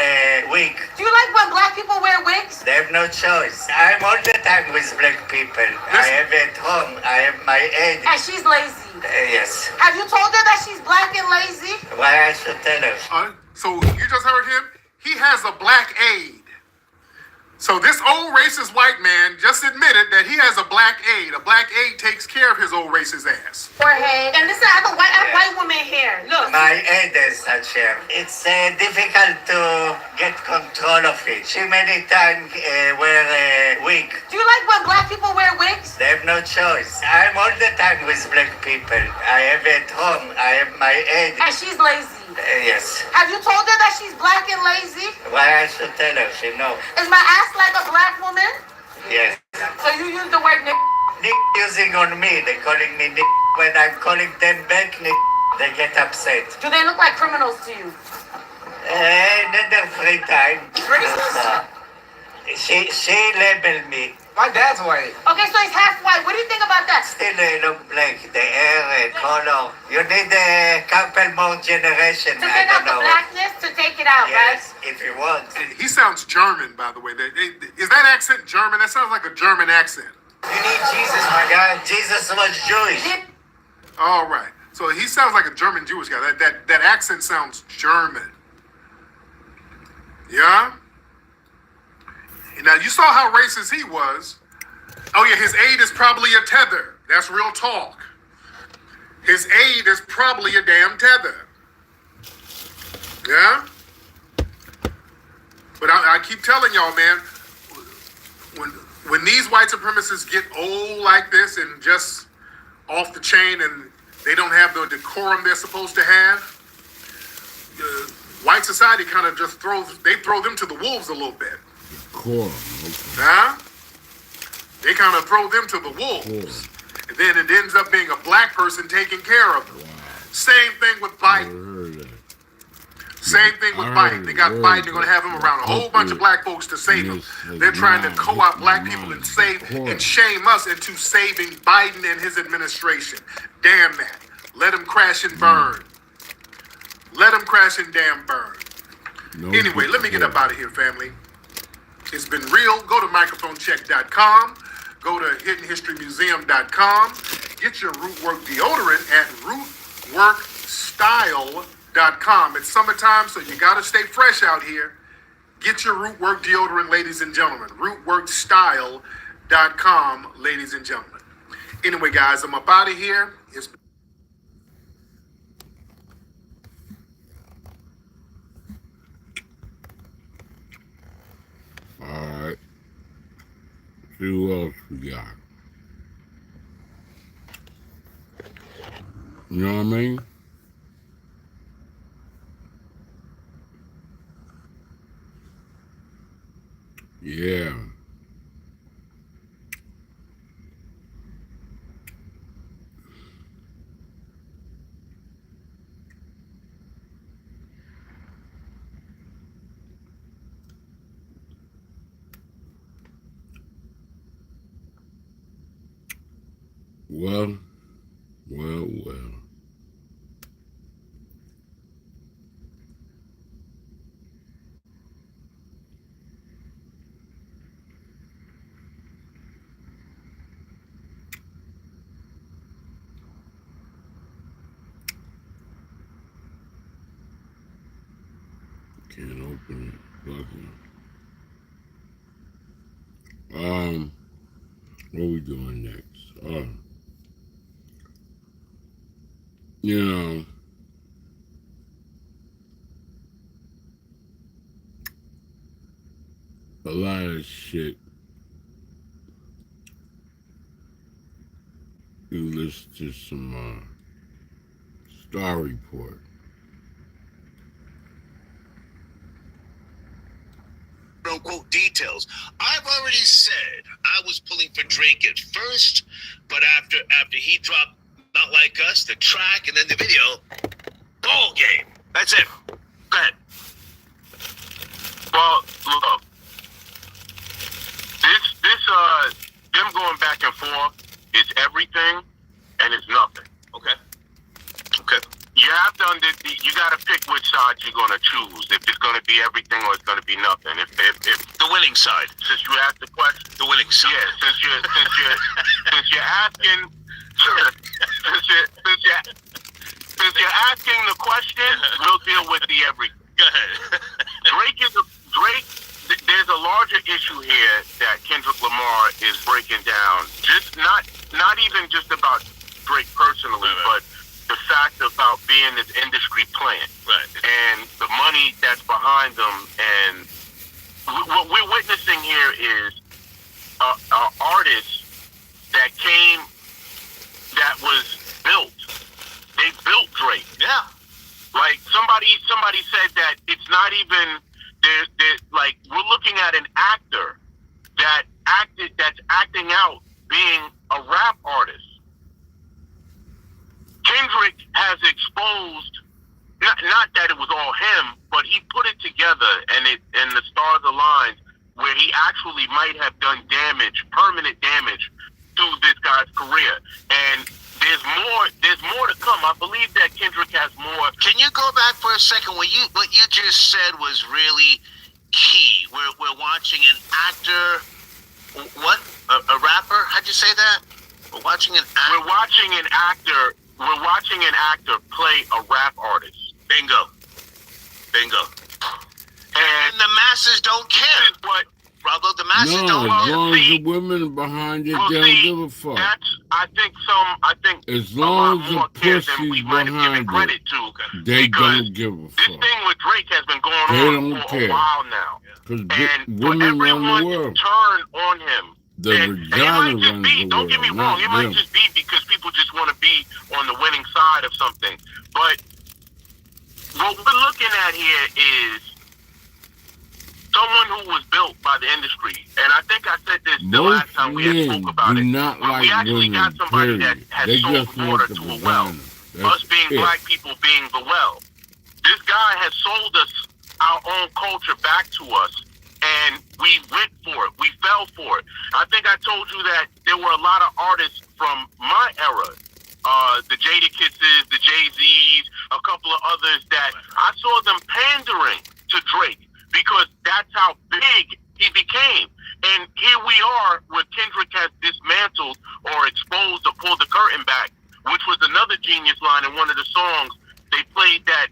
a wig. Do you like when black people wear wigs? They have no choice. I'm all the time with black people. I have at home. I have my head. And she's lazy. Yes. Have you told her that she's black and lazy? Why I should tell her? So you just heard him? He has a black aide. So this old racist white man just admitted that he has a black aide. A black aide takes care of his old racist ass. Forehead. And listen, I have a white woman here. Look. My head is such a... It's difficult to get control of it. She many times wear a wig. Do you like when black people wear wigs? They have no choice. I'm all the time with black people. I have at home. I have my head. And she's lazy. Yes. Have you told her that she's black and lazy? Why I should tell her? She knows. Is my ass like a black woman? Yes. So you use the word nigga? Nick using on me. They're calling me Nick. When I'm calling them back, Nick, they get upset. Do they look like criminals to you? In their free time. Racist? She labeled me. My dad's white. Okay, so he's half white. What do you think about that? Still look black. The hair, color. You need a couple more generations. To take out the blackness, to take it out, yes, right? if you want. He sounds German, by the way. Is that accent German? That sounds like a German accent. You need Jesus, my guy. Jesus was Jewish. All right. So he sounds like a German Jewish guy. That accent sounds German. Yeah? Now, you saw how racist he was. Oh yeah, his aide is probably a tether. That's real talk. His aide is probably a damn tether. Yeah? But I keep telling y'all, man, when these white supremacists get old like this and just off the chain and they don't have the decorum they're supposed to have, white society kind of just throw them to the wolves a little bit. Decorum, okay. Huh? They kind of throw them to the wolves. And then it ends up being a black person taking care of them. Wow. Same thing with Biden. Same thing with Biden. They got Biden. They're going to have him around a whole bunch of black folks to save him. They're trying to co-opt black people and shame us into saving Biden and his administration. Damn that. Let him crash and burn. Let him crash and damn burn. Anyway, let me get up out of here, family. It's been real. Go to microphonecheck.com. Go to hiddenhistorymuseum.com. Get your Rootwork deodorant at rootworkstyle.com. It's summertime, so you got to stay fresh out here. Get your Rootwork deodorant, ladies and gentlemen. rootworkstyle.com, ladies and gentlemen. Anyway, guys, I'm up out of here. It's Alright. See who else we got. You know what I mean? Yeah. Well. Can't open it. Fucking. What are we doing next? You know, a lot of shit you listen to some Star Report. Quote details. I've already said I was pulling for Drake at first, but after he dropped Not Like Us, the track, and then the video, ball game. That's it. Go ahead. Well, look, them going back and forth is everything and it's nothing. Okay. You have to you got to pick which side you're going to choose. If it's going to be everything or it's going to be nothing. If the winning side. Since you asked the question, the winning side. Yeah. Since you're asking, since you're asking the question, we'll deal with the everything. Go ahead. Drake. There's a larger issue here that Kendrick Lamar is breaking down. Just not even just about Drake personally, but the fact about being this industry plant, and the money that's behind them, and what we're witnessing here is an artist that was built. They built Drake. Yeah. Like somebody said that it's not even like we're looking at an actor that's acting out being a rap artist. Kendrick has exposed, not that it was all him, but he put it together and the stars aligned where he actually might have done permanent damage to this guy's career. And there's more to come. I believe that Kendrick has more. Can you go back for a second? What you just said was really key. We're watching an actor, a rapper? How'd you say that? We're watching an actor. We're watching an actor play a rap artist. Bingo. And the masses don't care. Bravo. The masses No, don't as care. long as the women behind it, Well, they don't see, give a fuck. I think As a lot long as the more cares than we pussy's might have given behind credit it, to. they because don't give a this fuck. thing with Drake has been going They on don't for care. a while now. Because And for women run the everyone to world. turn on him, The and it vagina might just runs be, the don't get me world, wrong, not it might them. just be because people just want to be on the winning side of something. But what we're looking at here is someone who was built by the industry. And I think I said this the last time we had spoke about do it. not But we like actually women, got somebody that period. has They sold just water want the to a well. vagina. That's Us being it. black people being the well. This guy has sold us our own culture back to us, and we went for it. We fell for it. I think I told you that there were a lot of artists from my era, the Jadakisses, the Jay-Z's, a couple of others that I saw them pandering to Drake because that's how big he became. And here we are where Kendrick has dismantled or exposed or pulled the curtain back, which was another genius line in one of the songs. They played that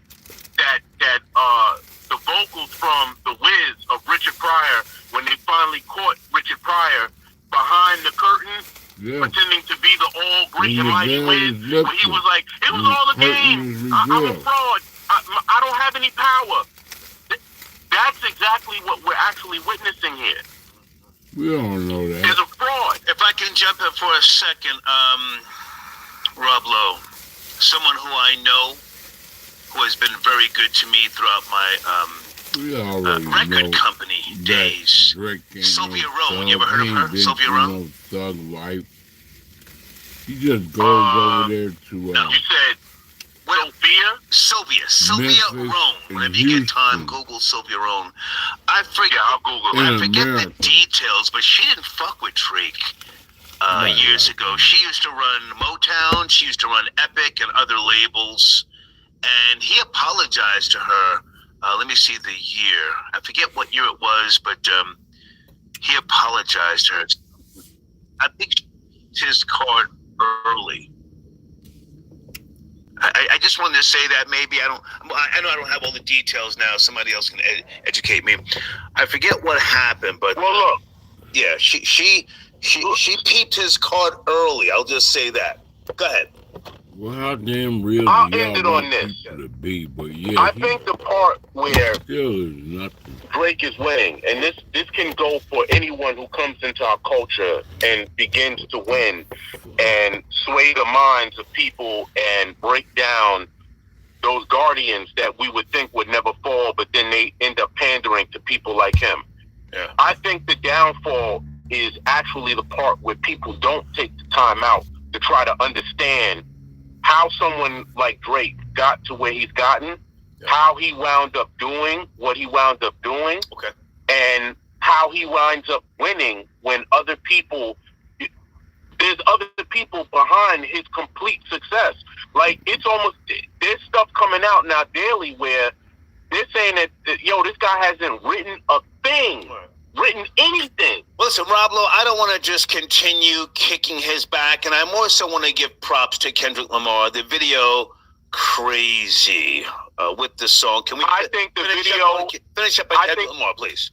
the vocals from The Wiz of Richard Pryor when they finally caught Richard Pryor behind the curtain, pretending to be the all great and mighty Wiz, where he was like, it was all a game. I'm a fraud. I don't have any power. That's exactly what we're actually witnessing here. We all know that. There's a fraud. If I can jump in for a second, Rob Lowe, someone who I know who has been very good to me throughout my record company days. Sylvia Rome, you ever heard of her? Sylvia Rome? Thug life. He just goes over there to you said Sylvia Memphis Rome. Whenever you get time, Google Sylvia Rome. I forget, I'll Google I it. forget America. the details, but she didn't fuck with Drake years ago. She used to run Motown. She used to run Epic and other labels. And he apologized to her. Let me see the year. I forget what year it was, but he apologized to her. I think his card early. I just wanted to say that. Maybe I know I don't have all the details now. Somebody else can educate me. I forget what happened, but well, look. Yeah, she peeped his card early. I'll just say that. Go ahead. Well, how damn real I'll do end it y'all on want this. people to be? But yeah, I think the part where still is nothing. Drake is winning, and this can go for anyone who comes into our culture and begins to win and sway the minds of people and break down those guardians that we would think would never fall, but then they end up pandering to people like him. Yeah. I think the downfall is actually the part where people don't take the time out to try to understand how someone like Drake got to where he's gotten, how he wound up doing what he wound up doing, and how he winds up winning when there's other people behind his complete success. Like, it's almost, there's stuff coming out now daily where they're saying that this guy hasn't written a thing. Written anything. Listen, Rob Lowe, I don't want to just continue kicking his back, and I more so want to give props to Kendrick Lamar. The video, crazy with the song. Can we? I think the video. Finish up by Kendrick Lamar, please.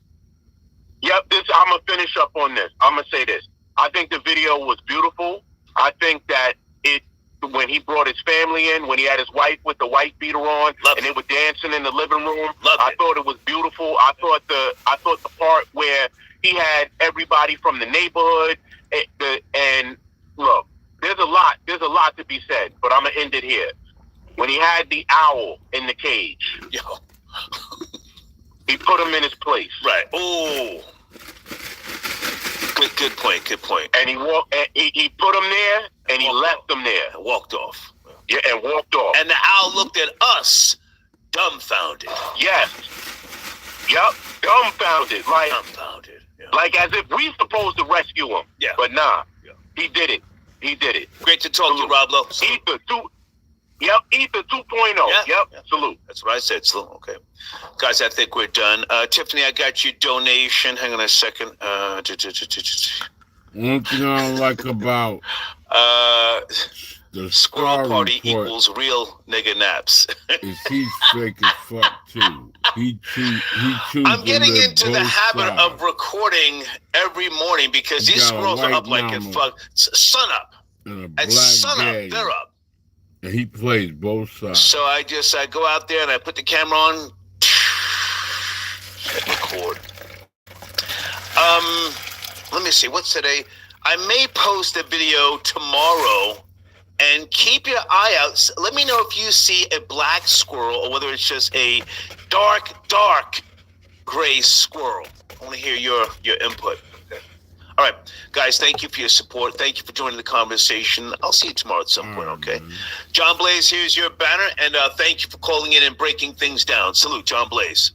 Yep, I'm gonna finish up on this. I'm gonna say this. I think the video was beautiful. I think that when he brought his family in, when he had his wife with the white beater on, and they were dancing in the living room, I thought it was beautiful. I thought the part where he had everybody from the neighborhood, and look, there's a lot to be said, but I'm gonna end it here. When he had the owl in the cage, he put him in his place. Right. Oh. Good point. And he put him there, and he left them there. Walked off. Yeah, and walked off. And the owl looked at us, dumbfounded. Yes. Yep. Dumbfounded. Dumbfounded. Yeah. Like as if we supposed to rescue him. Yeah. But nah. Yeah. He did it. Great to talk to you, Rob Lowe. Ether 2.0. Yep. Salute. That's what I said. Salute. Okay. Guys, I think we're done. Tiffany, I got your donation. Hang on a second. One thing I don't like about The Squirrel Party report equals real nigga naps. is he's fake as fuck too. He chooses I'm getting into the habit sides. of recording every morning because these squirrels are up like at sun up. And a At black sun daddy. up, they're up. And he plays both sides. So I go out there and I put the camera on, record. Let me see, what's today? I may post a video tomorrow, and keep your eye out. Let me know if you see a black squirrel or whether it's just a dark gray squirrel. I want to hear your input. Okay. All right, guys, thank you for your support. Thank you for joining the conversation. I'll see you tomorrow at some point, okay? John Blaze, here's your banner, and thank you for calling in and breaking things down. Salute, John Blaze.